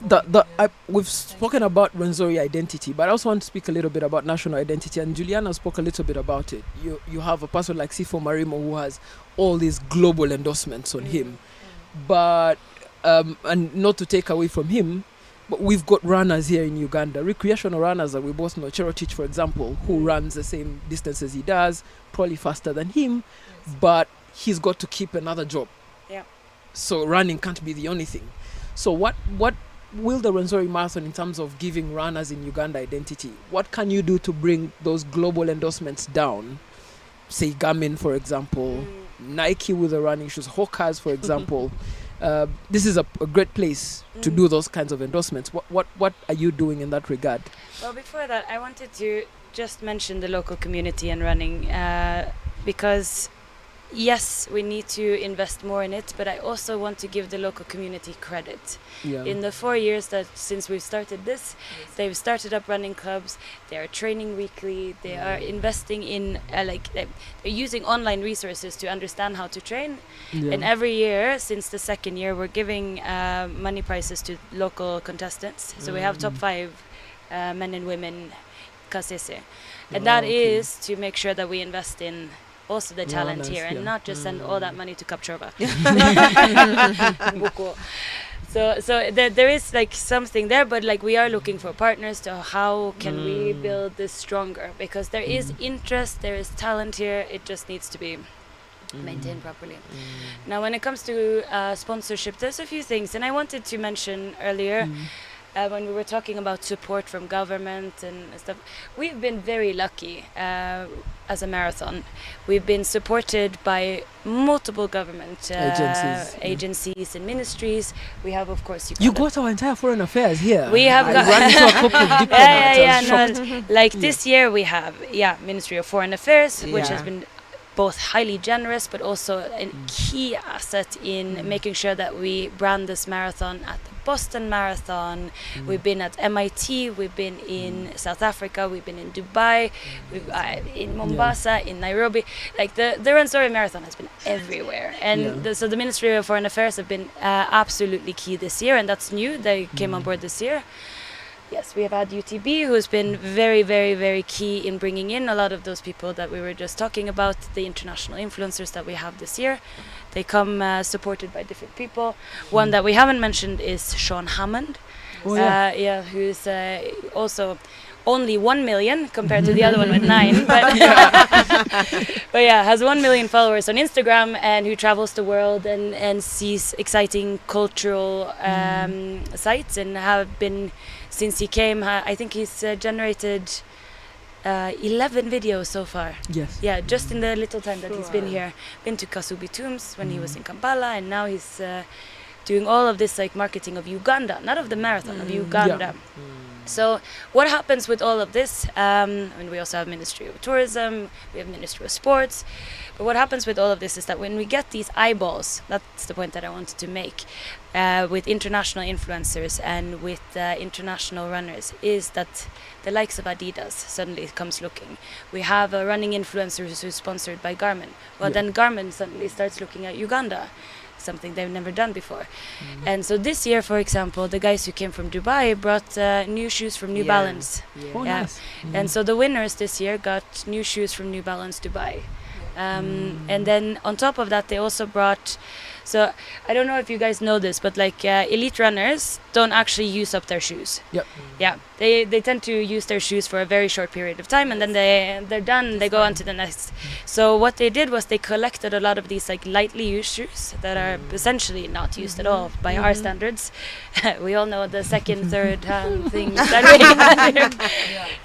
we've spoken about Rwenzori identity, but I also want to speak a little bit about national identity, and Juliana spoke a little bit about it. You have a person like Sifo Marimo who has all these global endorsements on him, but and not to take away from him, but we've got runners here in Uganda, recreational runners that we both know, Cherotich, for example, who runs the same distances he does, probably faster than him, but he's got to keep another job. So running can't be the only thing. So what will the Rwenzori Marathon, in terms of giving runners in Uganda identity, what can you do to bring those global endorsements down? Say Garmin, for example, Nike with the running shoes, Hawkers, for example. This is a great place to do those kinds of endorsements. What are you doing in that regard? Well, before that, I wanted to just mention the local community and running, because yes, we need to invest more in it, but I also want to give the local community credit. In the 4 years that since we've started this, they've started up running clubs, they are training weekly, they are investing in they're using online resources to understand how to train. And every year since the second year, we're giving money prizes to local contestants. So we have top 5 men and women Kasese, and that is to make sure that we invest in also the talent here, and not just send all that money to Kapchorba. So there is like something there, but like we are looking for partners to how can we build this stronger, because there is interest, there is talent here, it just needs to be maintained properly. Now when it comes to sponsorship, there's a few things, and I wanted to mention earlier when we were talking about support from government and stuff, we've been very lucky as a marathon. We've been supported by multiple government agencies and ministries. We have, of course, Uganda. You got our entire foreign affairs here. We have got run into a couple of diplomats. Like this year we have Ministry of Foreign Affairs, which has been both highly generous but also a key asset in making sure that we brand this marathon at the Boston Marathon. We've been at MIT, we've been in South Africa, we've been in Dubai, we've in Mombasa, in Nairobi. Like the Rwenzori Marathon has been everywhere, and so the Ministry of Foreign Affairs have been absolutely key this year, and that's new. They came on board this year. Yes, we have had UTB, who's been very, very, very key in bringing in a lot of those people that we were just talking about, the international influencers that we have this year. They come supported by different people. One that we haven't mentioned is Sean Hammond, who's also only 1 million compared to the other one with 9, but has 1 million followers on Instagram, and who travels the world and sees exciting cultural sites, and have been, since he came, I think he's generated 11 videos so far. Yes. Yeah, just in the little time that he's been here. Been to Kasubi Tombs when he was in Kampala, and now he's doing all of this like marketing of Uganda, not of the marathon, of Uganda. So what happens with all of this? We also have Ministry of Tourism, we have Ministry of Sports. But what happens with all of this is that when we get these eyeballs, that's the point that I wanted to make, with international influencers and with international runners, is that the likes of Adidas suddenly comes looking. We have a running influencer who's sponsored by Garmin. Well, then Garmin suddenly starts looking at Uganda, something they've never done before. And so this year, for example, the guys who came from Dubai brought new shoes from New Balance. Nice. And so the winners this year got new shoes from New Balance Dubai. And then on top of that, they also brought So I don't know if you guys know this, but like elite runners don't actually use up their shoes. Yep. Yeah, they tend to use their shoes for a very short period of time, and then they're done. They go on to the next. So what they did was they collected a lot of these like lightly used shoes that are essentially not used at all by our standards. We all know the second, third hand things that we have here.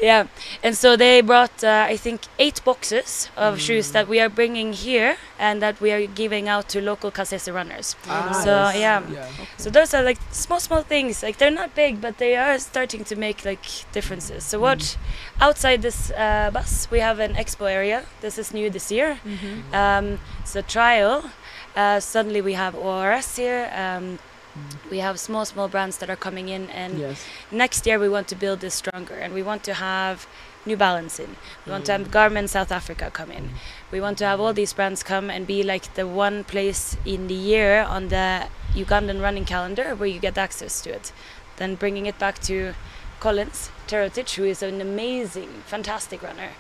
Yeah, and so they brought I think 8 boxes of shoes that we are bringing here and that we are giving out to local Kasese runners. So yeah. So those are like small things. Like they're not big, but they are starting to make like differences. So what outside this bus we have an expo area. This is new this year. It's a trial. Suddenly we have ORS here. We have small brands that are coming in, and next year we want to build this stronger, and we want to have New Balance in. We want to have Garmin South Africa come in. We want to have all these brands come and be like the one place in the year on the Ugandan running calendar where you get access to it. Then bringing it back to Collins Terotich, who is an amazing, fantastic runner.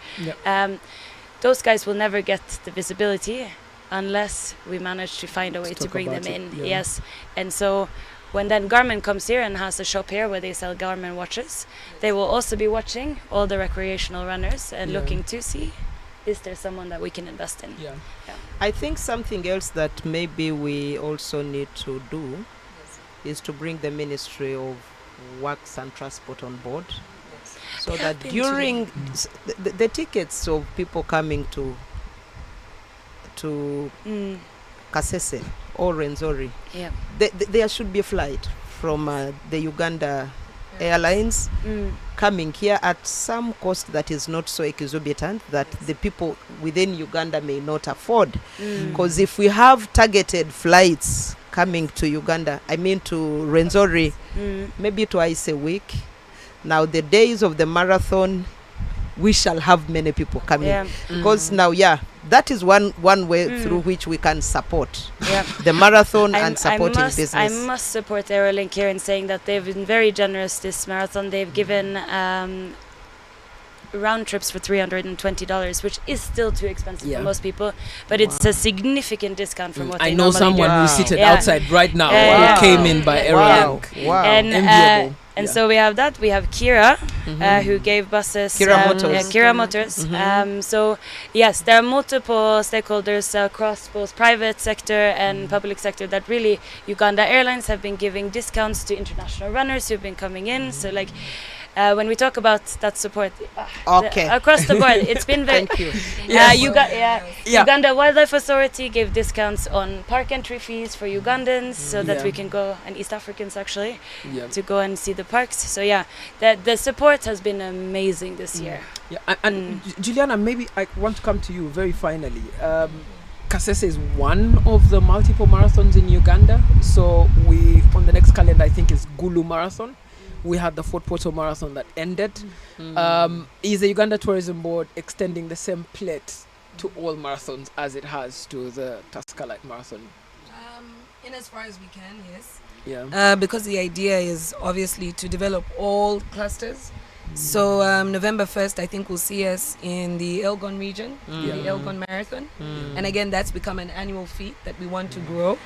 Those guys will never get the visibility unless we manage to find a way to bring them in. Yes. And so when then Garmin comes here and has a shop here where they sell Garmin watches, they will also be watching all the recreational runners and looking to see, is there someone that we can invest in? I think something else that maybe we also need to do is to bring the Ministry of Works and Transport on board, so that during the tickets of people coming to Kasese or Rwenzori, there should be a flight from the Uganda Airlines coming here at some cost that is not so exorbitant that the people within Uganda may not afford. Because if we have targeted flights coming to Uganda, I mean to Rwenzori, maybe twice a week, now the days of the marathon, we shall have many people coming. Because now, that is one way through which we can support the marathon and supporting business. I must support Aerolink here in saying that they've been very generous this marathon. They've given round trips for $320, which is still too expensive for most people, but it's a significant discount from what I they know normally someone do. who's seated outside right now who came in by Aerolink. And so we have that. We have Kira, who gave buses. Kira Motors. So yes, there are multiple stakeholders across both private sector and public sector that really Uganda Airlines have been giving discounts to international runners who've been coming in. So like when we talk about that support across the board, it's been very Uganda Wildlife Authority gave discounts on park entry fees for Ugandans so that we can go, and East Africans actually, to go and see the parks. So the support has been amazing this year. And Juliana, maybe I want to come to you very finally. Kasese is one of the multiple marathons in Uganda. So we, on the next calendar, I think is Gulu Marathon. We had the Fort Portal Marathon that ended. Is the Uganda Tourism Board extending the same plate to all marathons as it has to the Taskalite Marathon? In as far as we can, yes. Because the idea is obviously to develop all clusters. So November 1st, I think we'll see us in the Elgon region, the Elgon Marathon. And again, that's become an annual feat that we want to grow.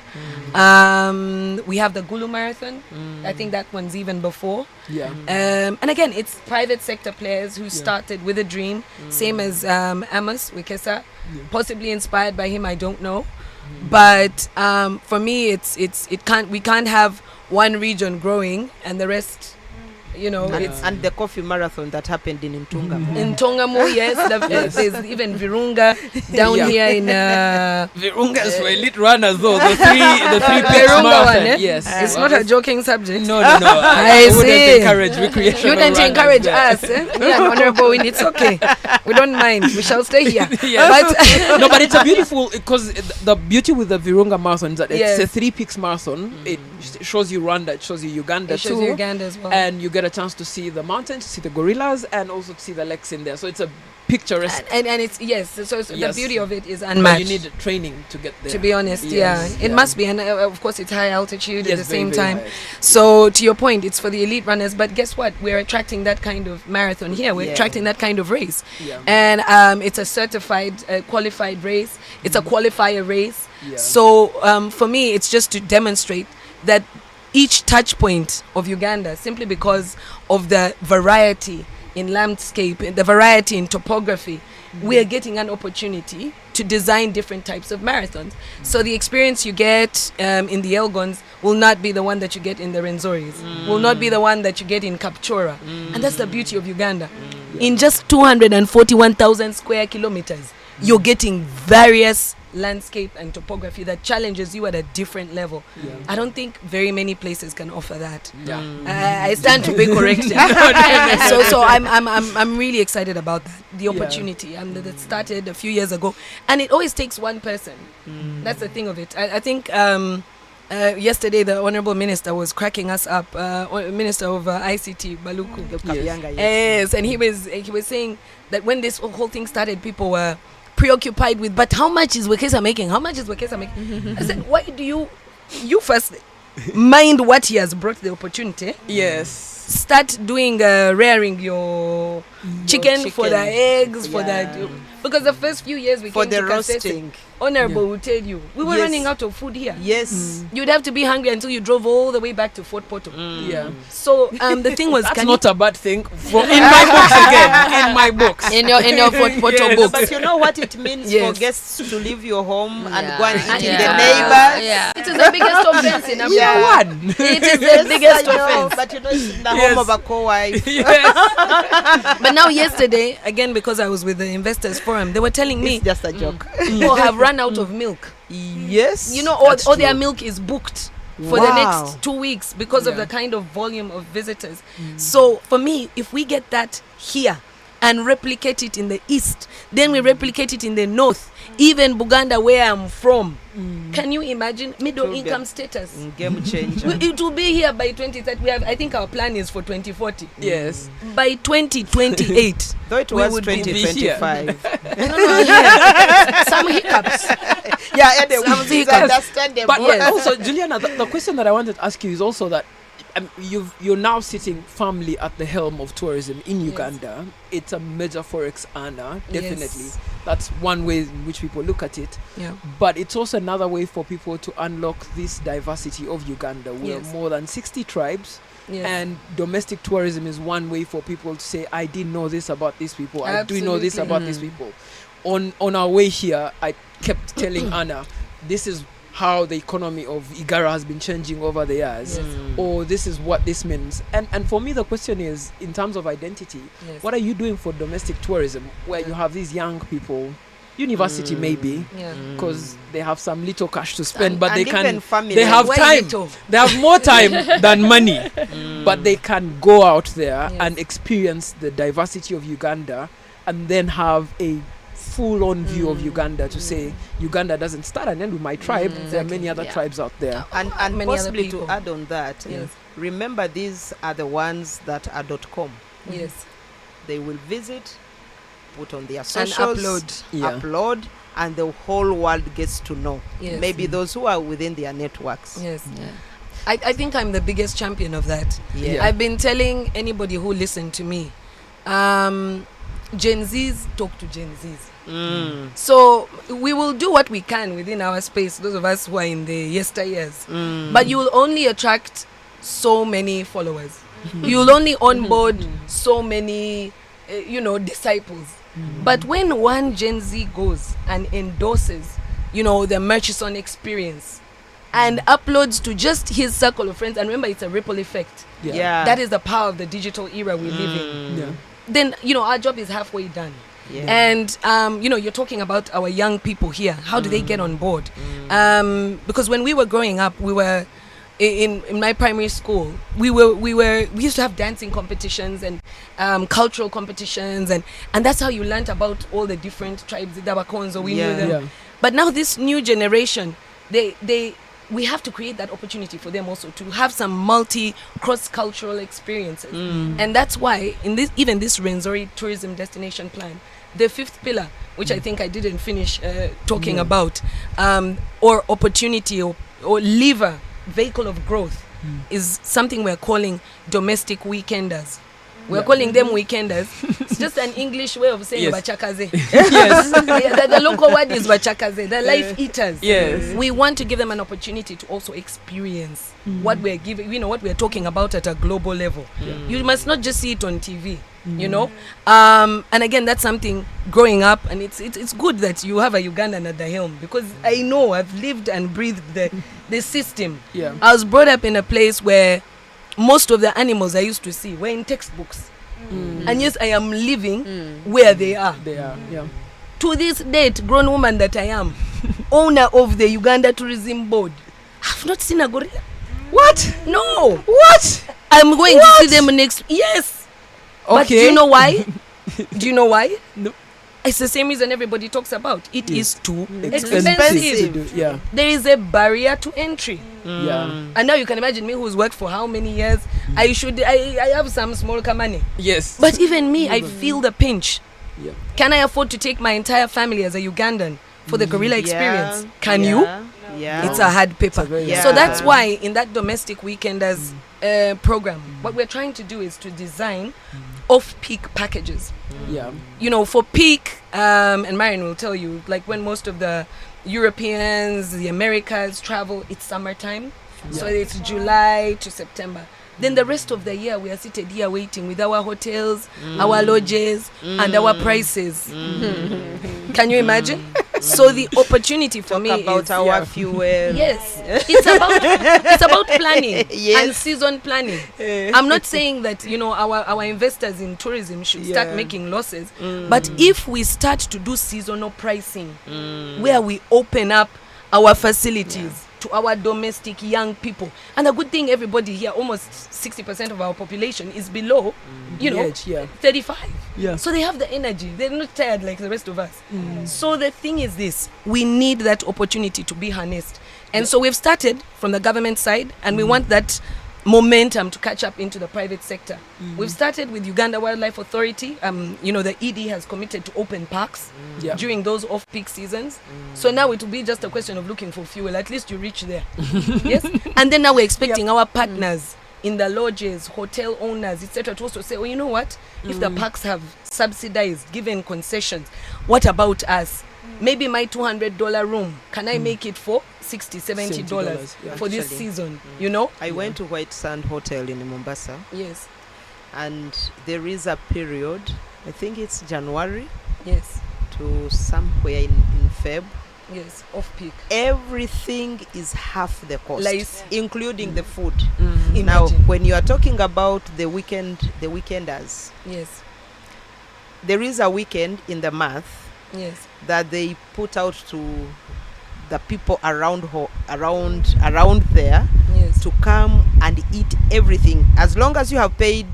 We have the Gulu Marathon. I think that one's even before. And again, it's private sector players who started with a dream, same as Amos, Wekesa, possibly inspired by him, I don't know. But for me, we can't have one region growing and the rest, and the coffee marathon that happened in Ntungamu. In Ntungamu, yes. There's even Virunga down here in Virunga is for elite runners though. The three Virunga one, yes. It's not a joking subject. No. I wouldn't encourage recreational. You wouldn't encourage us, Me and Honorable Winnie, it's okay. We don't mind. We shall stay here. But it's a beautiful, because the beauty with the Virunga marathon is that it's a 3 peaks marathon. It shows you Rwanda, it shows you Uganda too. It shows you Uganda as well. And you get get a chance to see the mountains, to see the gorillas, and also to see the lakes in there. So it's a picturesque. And it's so the Yes. beauty of it is But unmatched. you need training to get there. To be honest, Yes, it must be, and of course it's high altitude at Yes, the very, same very time. high. So to your point, it's for the elite runners. But guess what? We're attracting that kind of marathon here. We're Yeah. attracting that kind of race, Yeah. and it's a certified, qualified race. It's a qualifier race. Yeah. So for me, it's just to demonstrate that each touch point of Uganda, simply because of the variety in landscape, the variety in topography, we are getting an opportunity to design different types of marathons. So the experience you get in the Elgons will not be the one that you get in the Rwenzoris, will not be the one that you get in Kapchora. And that's the beauty of Uganda. In just 241,000 square kilometers, you're getting various landscape and topography that challenges you at a different level. Yeah. I don't think very many places can offer that. Yeah. I stand to be corrected. so I'm really excited about that, the opportunity that started a few years ago, and it always takes one person. That's the thing of it. I think yesterday the Honorable Minister was cracking us up, Minister of ICT Baluku. Kabbyanga, Yes, and he was saying that when this whole thing started, people were preoccupied with, but how much is Wekesa making? How much is Wekesa making? I said, why do you first mind what he has brought the opportunity? Yes. Start doing rearing your chicken for the eggs, for the, because the first few years we for came the to Kasese, roasting. Honorable will tell you, we were Yes. running out of food here. Yes. You'd have to be hungry until you drove all the way back to Fort Porto. Yeah. So the thing was, That's can not a bad thing. In my books again. In my books. in your Fort Porto Yes. books. But you know what it means Yes. for guests to leave your home and Yeah. go and eat Yeah. in the neighbors? Yeah. It is the biggest offense in Africa. Yeah. One. It is the biggest I know, offense. but you know, it's in the Yes. home of a co-wife. Yes. But now yesterday, again, because I was with the investors forum, they were telling me It's just a joke. people have run out of milk. Yes. You know, all That's their true. milk is booked for the Wow. next 2 weeks because of Yeah. the kind of volume of visitors. So for me, if we get that here and replicate it in the east, then we replicate it in the north, even Buganda, where I'm from. Can you imagine middle It will be income a- status? Game changer. It will be here by 2030. I think our plan is for 2040. Yes. By 2028, Though it we was would be 2025. some hiccups. Yeah, anyway, Some it's hiccups. understandable. But Yes. also, Juliana, the question that I wanted to ask you is also that you're now sitting firmly at the helm of tourism in Uganda. It's a major forex earner, definitely. Yes. That's one way in which people look at it. Yeah. But it's also another way for people to unlock this diversity of Uganda. We Yes. are more than 60 tribes. Yes. And domestic tourism is one way for people to say, I didn't know this about these people. I do know this Absolutely. about these people. On our way here, I kept telling Anna, this is how the economy of Igara has been changing over the years. Yes. Or this is what this means. And for me, the question is, in terms of identity, Yes. what are you doing for domestic tourism where you have these young people, university maybe, Yeah. because they have some little cash to spend, And- but and they can even family. they have Why time. little? They have more time than money, but they can go out there Yes. and experience the diversity of Uganda, and then have a full-on view of Uganda to say Uganda doesn't start and end with my tribe. There are many other Yeah. tribes out there. And Many other possibly to people. add on that, Yes. remember these are the ones that are .com. Yes. They will visit, put on their And socials, upload. upload, and the whole world gets to know. Yes. Maybe those who are within their networks. Yes. Yeah. I think I'm the biggest champion of that. Yeah. I've been telling anybody who listened to me, Gen Zs talk to Gen Zs. So we will do what we can within our space, those of us who are in the yesteryears. But you will only attract so many followers. You will only onboard so many, disciples. But when one Gen Z goes and endorses, the Murchison experience and uploads to just his circle of friends, and remember, it's a ripple effect. Yeah. That is the power of the digital era we live in. Yeah. Then, our job is halfway done. Yeah. And you're talking about our young people here. How do they get on board? Because when we were growing up, we were in my primary school. We used to have dancing competitions and cultural competitions, and that's how you learnt about all the different tribes. The Dabakonzo, we knew them. Yeah. But now this new generation, they we have to create that opportunity for them also to have some cross-cultural experiences. And that's why in this Rwenzori tourism destination plan, the 5th pillar, which I think I didn't finish talking about, or opportunity or lever, vehicle of growth, is something we're calling domestic weekenders. We're calling them weekenders. It's just an English way of saying bachakaze. Yes. The local word is bachakaze. They're life eaters. Yes. We want to give them an opportunity to also experience what we're giving, what we're talking about at a global level. You must not just see it on TV, And again, that's something growing up, and it's good that you have a Ugandan at the helm, because I know I've lived and breathed the system. Yeah. I was brought up in a place where most of the animals I used to see were in textbooks. And yes, I am living where they are. They are, yeah. To this date, grown woman that I am, owner of the Uganda Tourism Board, I've not seen a gorilla. What? No. What? I'm going to see them next. Yes. Okay. But do you know why? Do you know why? No. It's the same reason everybody talks about. It is too Expensive. expensive. Yeah. There is a barrier to entry. Yeah. And now you can imagine me who's worked for how many years. I have some small money. Yes. But even me, I feel the pinch. Yeah. Can I afford to take my entire family as a Ugandan for the gorilla experience? Can you? Yeah. It's a hard paper. Yeah. So that's why in that domestic weekenders program, what we're trying to do is to design off-peak packages. Yeah. For peak, and Mren will tell you, like when most of the Europeans, the Americans travel, it's summertime. So it's July to September. Then the rest of the year, we are seated here waiting with our hotels, our lodges, and our prices. Can you imagine? So the opportunity for me about is our fuel. Yes, it's about planning Yes. and season planning. I'm not saying that our investors in tourism should start making losses, but if we start to do seasonal pricing, where we open up our facilities to our domestic young people, and the good thing, everybody here, almost 60% of our population is below, The age, 35. Yeah. So they have the energy. They're not tired like the rest of us. So the thing is this: we need that opportunity to be harnessed, and so we've started from the government side, and we want that momentum to catch up into the private sector. We've started with Uganda Wildlife Authority. The ED has committed to open parks during those off-peak seasons. So now it will be just a question of looking for fuel. At least you reach there. Yes. And then now we're expecting our partners in the lodges, hotel owners, etc., to also say, you know what? If the parks have subsidized, given concessions, what about us? Maybe my $200 room, can I make it for $60, $70 for this season? I went to White Sand Hotel in Mombasa. Yes. And there is a period, I think it's January Yes. to somewhere in Feb. Yes. Off peak. Everything is half the cost, including the food. Now, Imagine. when you are talking about the weekenders, Yes. there is a weekend in the month Yes. that they put out to the people around there Yes. to come and eat everything, as long as you have paid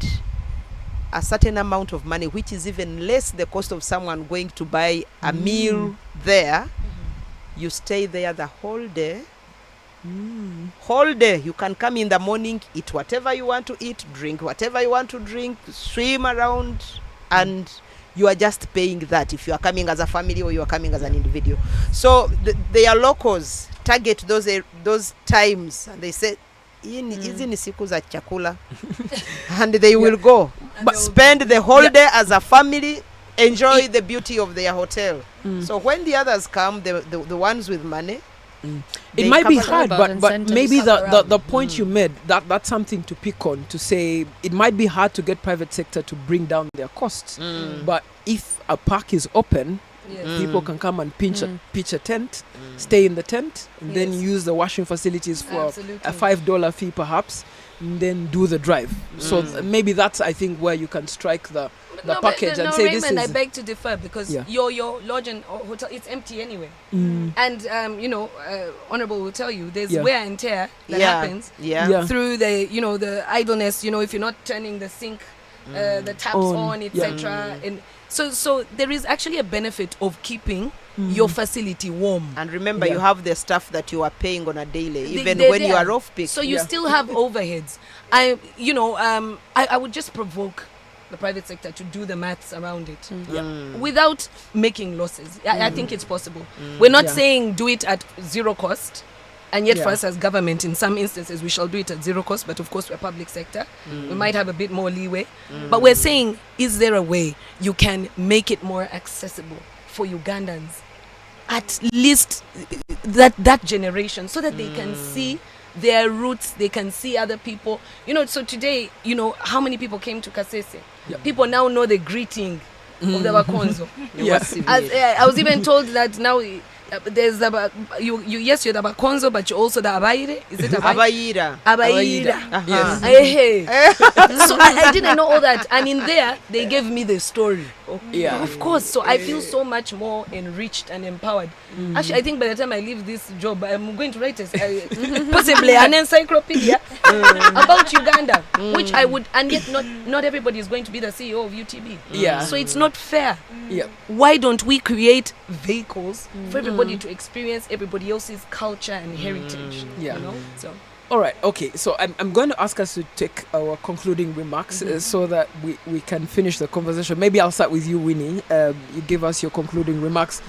a certain amount of money, which is even less the cost of someone going to buy a meal there. You stay there the whole day. Whole day. You can come in the morning, eat whatever you want to eat, drink whatever you want to drink, swim around, and you are just paying that if you are coming as a family or you are coming as an individual. So they are locals target those times, and they say hizi ni siku za chakula and they will go but spend the whole day as a family, enjoy the beauty of their hotel. So when the others come, the ones with money, it might be hard, but incentives maybe come the point you made, that's something to pick on, to say it might be hard to get private sector to bring down their costs, but if a park is open, people can come and pitch a tent, stay in the tent, and then use the washing facilities for a $5 fee perhaps, and then do the drive. So maybe that's, I think, where you can strike the package and say Raymond, this is... I beg to differ, because your lodge and hotel, it's empty anyway. And Honorable will tell you there's wear and tear that happens through the the idleness. If you're not turning the sink the taps On, on, yeah. etc. And so there is actually a benefit of keeping your facility warm. And remember, Yeah. you have the stuff that you are paying on a daily, even They're when you there. are off peak. So you Yeah. still have overheads. I would just provoke the private sector to do the maths around it. Without making losses. I think it's possible. We're not Yeah. saying do it at zero cost. And yet, for Yeah. us as government, in some instances, we shall do it at zero cost. But of course, we're public sector. We might have a bit more leeway. But we're saying, is there a way you can make it more accessible for Ugandans? At least that generation, so that they can see their roots, they can see other people. So today, how many people came to Kasese? People now know the greeting of the Bakonzo. Yeah. I was even told that now there's the you're the Bakonzo, but you're also the Abaire. Is it Abaire? Abaira. Abaira. Yes. Hey. So I didn't know all that, and in there they gave me the story. Yeah. Of course. So I feel so much more enriched and empowered. Actually, I think by the time I leave this job, I'm going to write possibly an encyclopedia about Uganda, which I would, and yet not everybody is going to be the CEO of UTB. Yeah. So it's not fair. Yeah. Why don't we create vehicles for everybody to experience everybody else's culture and heritage? Yeah. So All right. Okay. So I'm going to ask us to take our concluding remarks so that we can finish the conversation. Maybe I'll start with you, Winnie. You give us your concluding remarks.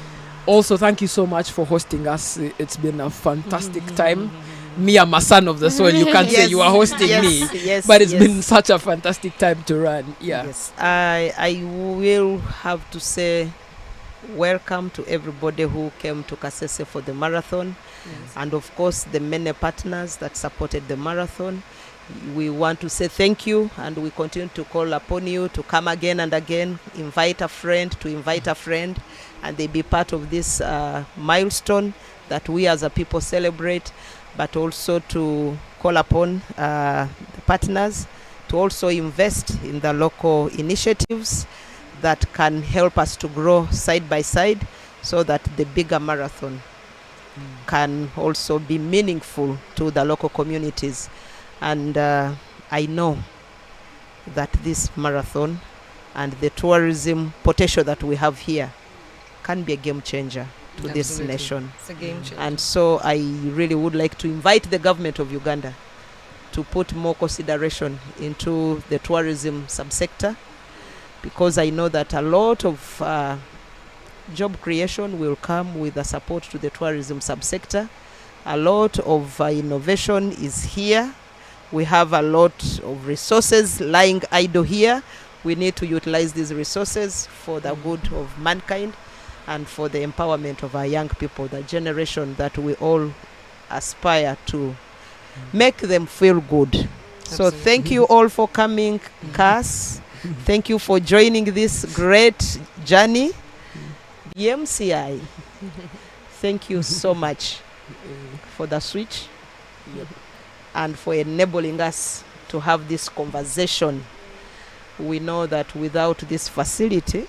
Also, thank you so much for hosting us. It's been a fantastic time. Me, I'm a son of the soil. You can't say you are hosting me, but it's been such a fantastic time to run. Yeah. Yes, I will have to say welcome to everybody who came to Kasese for the marathon. And of course the many partners that supported the marathon. We want to say thank you, and we continue to call upon you to come again and again, invite a friend, and they be part of this milestone that we as a people celebrate, but also to call upon the partners to also invest in the local initiatives that can help us to grow side by side, so that the bigger marathon can also be meaningful to the local communities. And I know that this marathon and the tourism potential that we have here can be a game changer to this Absolutely. nation. It's a game changer. And so I really would like to invite the government of Uganda to put more consideration into the tourism subsector, because I know that a lot of job creation will come with the support to the tourism subsector. A lot of innovation is here. We have a lot of resources lying idle here. We need to utilize these resources for the good of mankind and for the empowerment of our young people, the generation that we all aspire to make them feel good. So thank you all for coming, Cass. Thank you for joining this great journey. The MCI, thank you so much for the switch and for enabling us to have this conversation. We know that without this facility,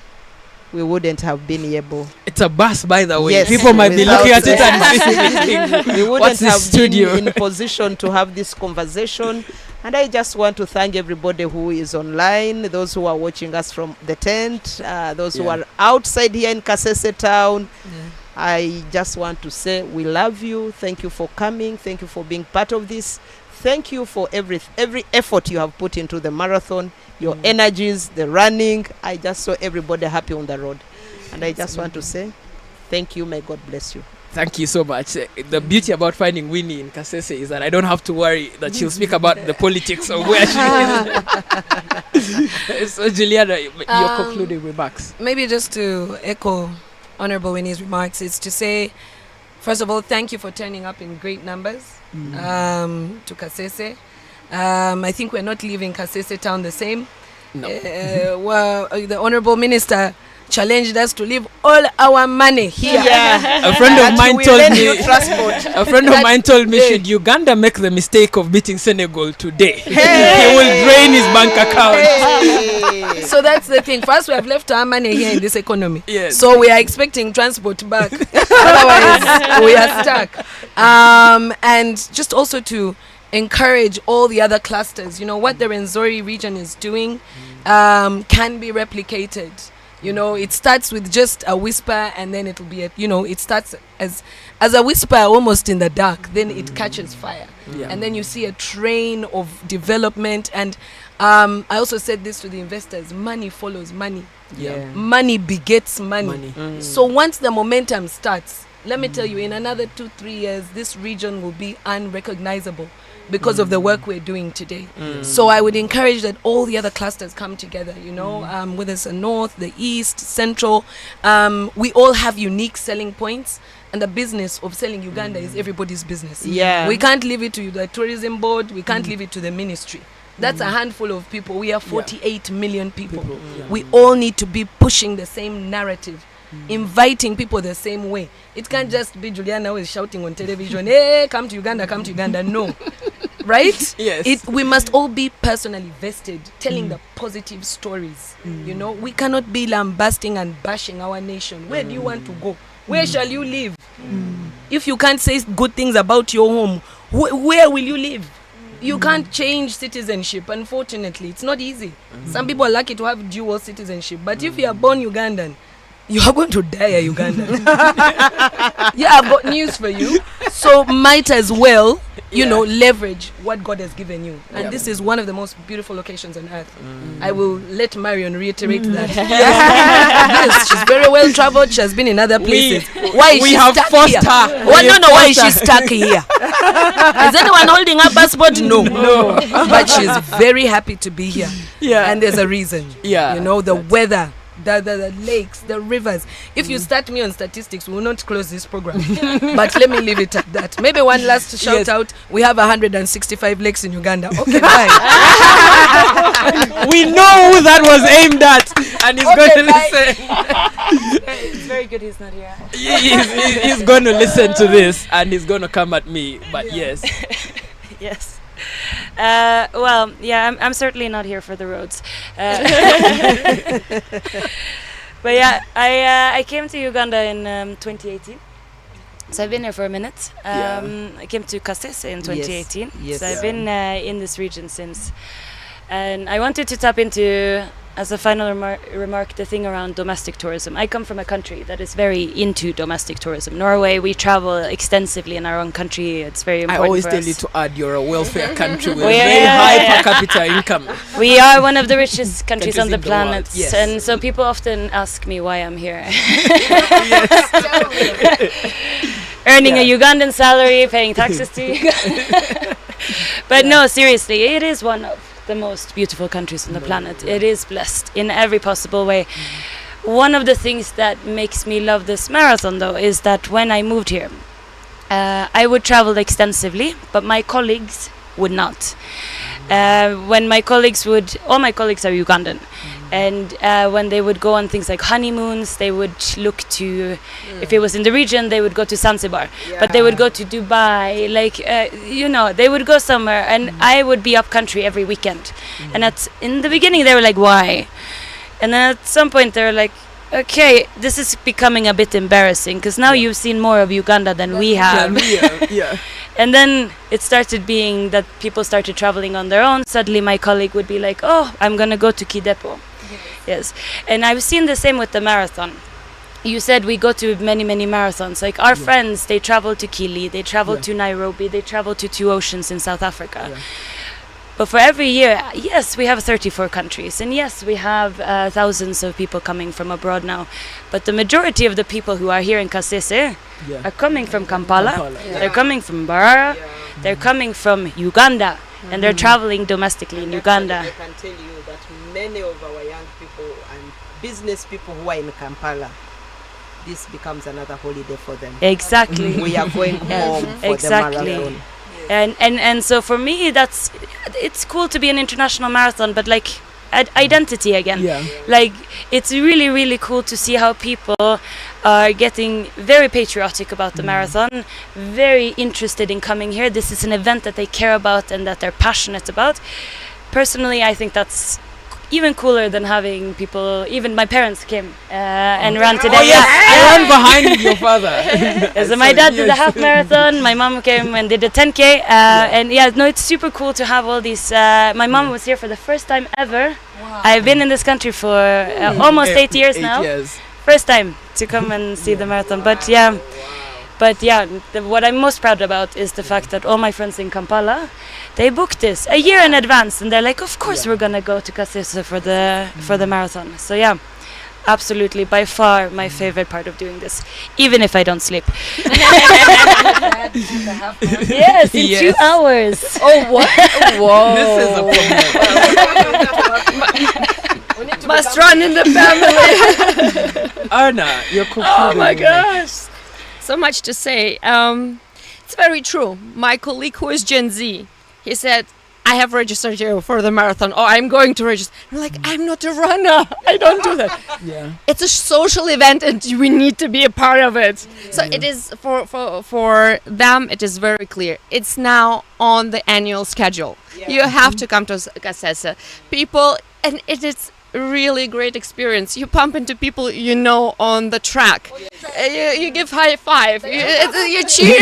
we wouldn't have been able. It's a bus, by the way. Yes, People might be without looking at it the and thinking, we wouldn't what's this have studio? been in position to have this conversation. And I just want to thank everybody who is online, those who are watching us from the tent, those who are outside here in Kasese town. I just want to say we love you. Thank you for coming. Thank you for being part of this. Thank you for every effort you have put into the marathon, your energies, the running. I just saw everybody happy on the road. And I just want to say thank you. May God bless you. Thank you so much. The beauty about finding Winnie in Kasese is that I don't have to worry that she'll speak about the politics of where she is. So, Juliana, your concluding remarks. Maybe just to echo Honorable Winnie's remarks is to say, first of all, thank you for turning up in great numbers to Kasese. I think we're not leaving Kasese town the same. No. Well, the Honorable Minister challenged us to leave all our money here. A friend of mine told me. Transport. A friend of mine told me, should Uganda make the mistake of beating Senegal today, he will drain his bank account. So that's the thing. First, we have left our money here in this economy. Yes. So we are expecting transport back. Otherwise, we are stuck. And just also to encourage all the other clusters. You know, what the Rwenzori region is doing can be replicated. You know, it starts with just a whisper, and then it'll be it starts as a whisper almost in the dark, then it catches fire. And then you see a train of development. And I also said this to the investors: money follows money. Money begets money. So once the momentum starts, let me tell you, in another 2-3 years, this region will be unrecognizable because of the work we're doing today. So I would encourage that all the other clusters come together, you know, whether it's the north, the east, central. We all have unique selling points, and the business of selling Uganda is everybody's business. We can't leave it to the tourism board. We can't leave it to the ministry. That's a handful of people. We are 48 million people. We all need to be pushing the same narrative, inviting people the same way. It can't just be Juliana who is shouting on television, hey, come to Uganda, come to Uganda. No. Right? Yes. We must all be personally vested, telling the positive stories. You know, we cannot be lambasting and bashing our nation. Where do you want to go? Where shall you live? If you can't say good things about your home, where will you live? You can't change citizenship, unfortunately. It's not easy. Some people are lucky to have dual citizenship. But if you are born Ugandan, you are going to die a Ugandan. I've got news for you. So might as well, you know, leverage what God has given you. And this is one of the most beautiful locations on earth. I will let Marion reiterate that. Yes, she's very well traveled. She has been in other places. Why is she stuck here? I don't know why she's stuck here. Is anyone holding her passport? No. But she's very happy to be here. And there's a reason. You know, the weather, the lakes, the rivers. If you start me on statistics, we will not close this program. But let me leave it at that. Maybe one last shout out. We have 165 lakes in Uganda. Okay, bye. We know who that was aimed at, and he's going to listen. It's very good he's not here. He's going to listen to this, and he's going to come at me. But yes. Yes. Well, yeah, I'm certainly not here for the roads. But yeah, I came to Uganda in 2018. So I've been here for a minute. I came to Kasese in 2018. So I've been in this region since. And I wanted to tap into, as a final remark, the thing around domestic tourism. I come from a country that is very into domestic tourism. Norway, we travel extensively in our own country. It's very important. I always tell you to add, you're a welfare country with a very high per capita income. We are one of the richest countries on the planet. And so people often ask me why I'm here. Earning a Ugandan salary, paying taxes to Uganda. But no, seriously, it is one of the most beautiful countries on the planet. It is blessed in every possible way. One of the things that makes me love this marathon, though, is that when I moved here, I would travel extensively, but my colleagues would not. When my colleagues all my colleagues are Ugandan. And when they would go on things like honeymoons, they would look to, if it was in the region, they would go to Zanzibar. But they would go to Dubai, they would go somewhere. And I would be up country every weekend. And in the beginning, they were like, why? And then at some point, they were like, okay, this is becoming a bit embarrassing because now you've seen more of Uganda than we have. And then it started being that people started traveling on their own. Suddenly my colleague would be like, oh, I'm going to go to Kidepo. Yes. And I've seen the same with the marathon. You said we go to many, many marathons. Like our friends, they travel to Kili, they travel to Nairobi, they travel to Two Oceans in South Africa. But for every year, yes, we have 34 countries. And yes, we have thousands of people coming from abroad now. But the majority of the people who are here in Kasese are coming from Kampala. They're coming from Mbarara. They're coming from Uganda. And they're traveling domestically in Uganda. I can tell you that many of our young people and business people who are in Kampala, this becomes another holiday for them. Exactly. We are going home for the marathon. And so for me, it's cool to be an international marathon, but like identity again. Like it's really, really cool to see how people are getting very patriotic about the marathon, very interested in coming here. This is an event that they care about and that they're passionate about. Personally, I think that's even cooler than having people. Even my parents came and ran today. Oh yes, I ran behind your father. So my dad did the half marathon. My mom came and did the 10K. And yeah, no, it's super cool to have all these. My mom was here for the first time ever. Wow. I've been in this country for almost 8 years now. Years. First time to come and see the marathon. But yeah, what I'm most proud about is the fact that all my friends in Kampala, they booked this a year in advance, and they're like, of course we're gonna go to Kasese for the marathon. So yeah, absolutely, by far my favorite part of doing this, even if I don't sleep. Yes, in 2 hours. Oh, what? Whoa. This is a problem. Must run in the family. Arna, you're concluding. Oh my gosh. So much to say. It's very true. My colleague who is Gen Z, he said, I have registered here for the marathon, or I'm going to register. I'm like, I'm not a runner. I don't do that. Yeah. It's a social event and we need to be a part of it. So it is for them, it is very clear. It's now on the annual schedule. You have to come to Kasese. People, and it is really great experience. You bump into people you know on the track. You give high five. You cheer.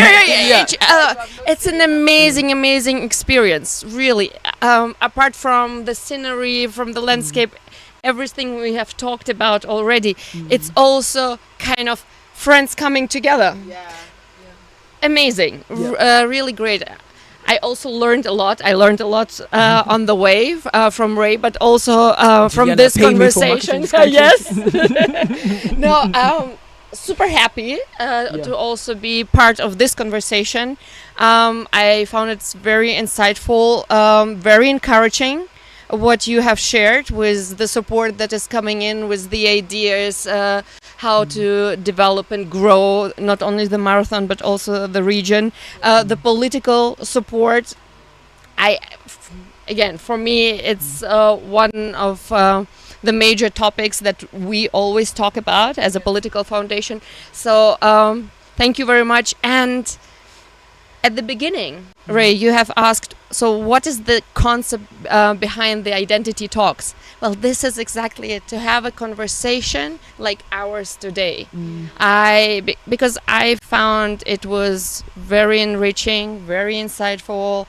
It's an amazing experience. Really, apart from the scenery, from the landscape, everything we have talked about already. It's also kind of friends coming together. Amazing. Really great. I also learned a lot. I learned a lot on the way from Ray, but also from Juliana, this pay me for conversation. marketing Yes. No, super happy to also be part of this conversation. I found it very insightful, very encouraging. What you have shared with the support that is coming in, with the ideas, how to develop and grow not only the marathon but also the region, the political support. Again, for me, it's one of the major topics that we always talk about as a political foundation. So thank you very much. And at the beginning, Ray, you have asked, so what is the concept behind the identity talks? Well, this is exactly it, to have a conversation like ours today. Because I found it was very enriching, very insightful,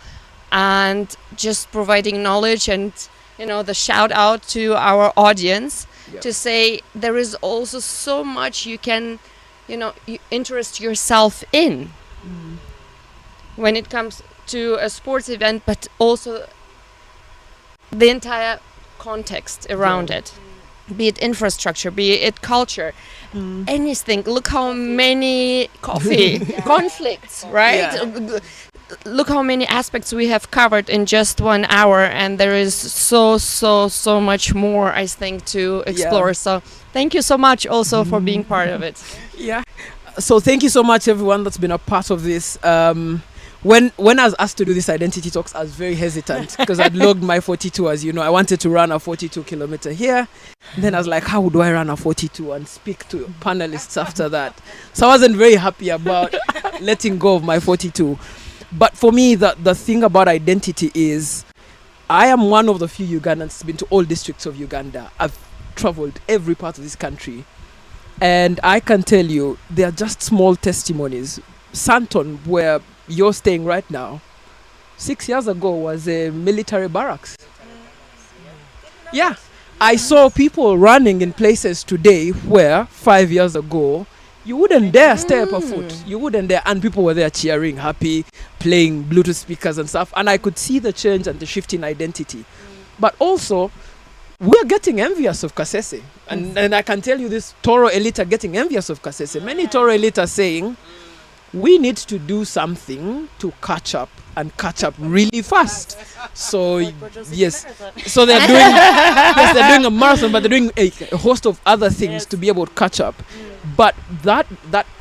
and just providing knowledge and, the shout out to our audience to say there is also so much you can, you interest yourself in. When it comes to a sports event, but also the entire context around it, be it infrastructure, be it culture, anything. Look how many conflicts, right? Look how many aspects we have covered in just 1 hour, and there is so much more, I think, to explore. So thank you so much also for being part of it. Yeah. So thank you so much, everyone that's been a part of this. When I was asked to do this identity talks, I was very hesitant because I'd logged my 42, as you know. I wanted to run a 42 kilometer here. And then I was like, how do I run a 42 and speak to panelists after that? So I wasn't very happy about letting go of my 42. But for me, the thing about identity is I am one of the few Ugandans who's been to all districts of Uganda. I've traveled every part of this country. And I can tell you, they are just small testimonies. Santon, where you're staying right now, 6 years ago was a military barracks. Yeah. I saw people running in places today where 5 years ago you wouldn't dare step a foot. You wouldn't dare. And people were there cheering, happy, playing Bluetooth speakers and stuff. And I could see the change and the shift in identity. But also, we're getting envious of Kasese. And I can tell you this, Toro elite are getting envious of Kasese. Many Toro elite are saying, we need to do something to catch up and catch up really fast. So yes, so they're doing a marathon, but they're doing a host of other things to be able to catch up. But that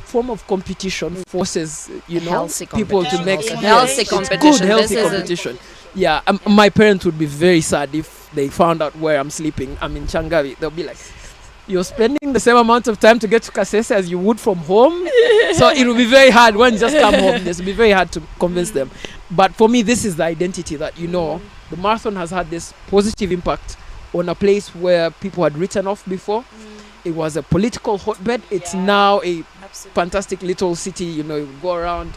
form of competition forces people to make healthy competition. Good healthy competition. Yeah, my parents would be very sad if they found out where I'm sleeping. I'm in Changavi. They'll be like, you're spending the same amount of time to get to Kasese as you would from home. So it will be very hard when you just come home. It will be very hard to convince them. But for me, this is the identity that, the marathon has had this positive impact on a place where people had written off before. It was a political hotbed. It's now a fantastic little city. You know, you go around,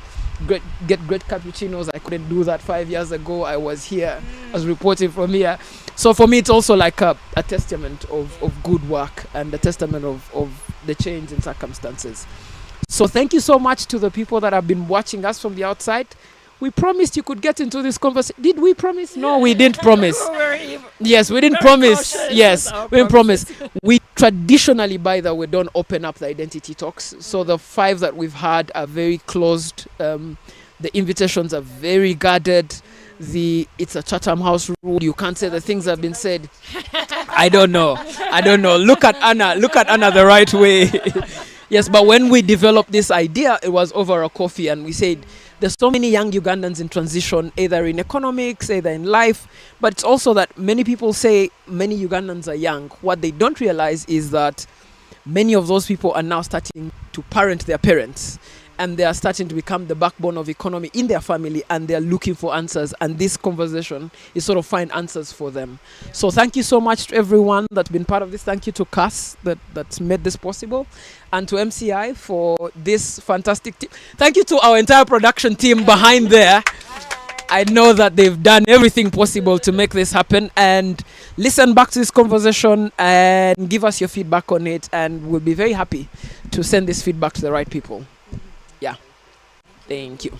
get great cappuccinos. I couldn't do that 5 years ago. I was here. I was reporting from here. So for me, it's also like a testament of good work and a testament of the change in circumstances. So thank you so much to the people that have been watching us from the outside. We promised you could get into this conversation. Did we promise? No, we didn't promise. Yes, we didn't promise. Yes, we didn't promise. We traditionally, by the way, don't open up the identity talks. So the 5 that we've had are very closed. The invitations are very guarded. It's a Chatham House rule. You can't say the things that have been said. I don't know. Look at Anna the right way. Yes, but when we developed this idea, it was over a coffee, and we said there's so many young Ugandans in transition, either in economics, either in life, but it's also that many people say many Ugandans are young. What they don't realize is that many of those people are now starting to parent their parents, and they are starting to become the backbone of economy in their family, and they're looking for answers, and this conversation is sort of find answers for them. So thank you so much to everyone that's been part of this. Thank you to Cass that's made this possible, and to MCI for this fantastic team. Thank you to our entire production team behind there. I know that they've done everything possible to make this happen, and listen back to this conversation and give us your feedback on it, and we'll be very happy to send this feedback to the right people. Yeah. Thank you.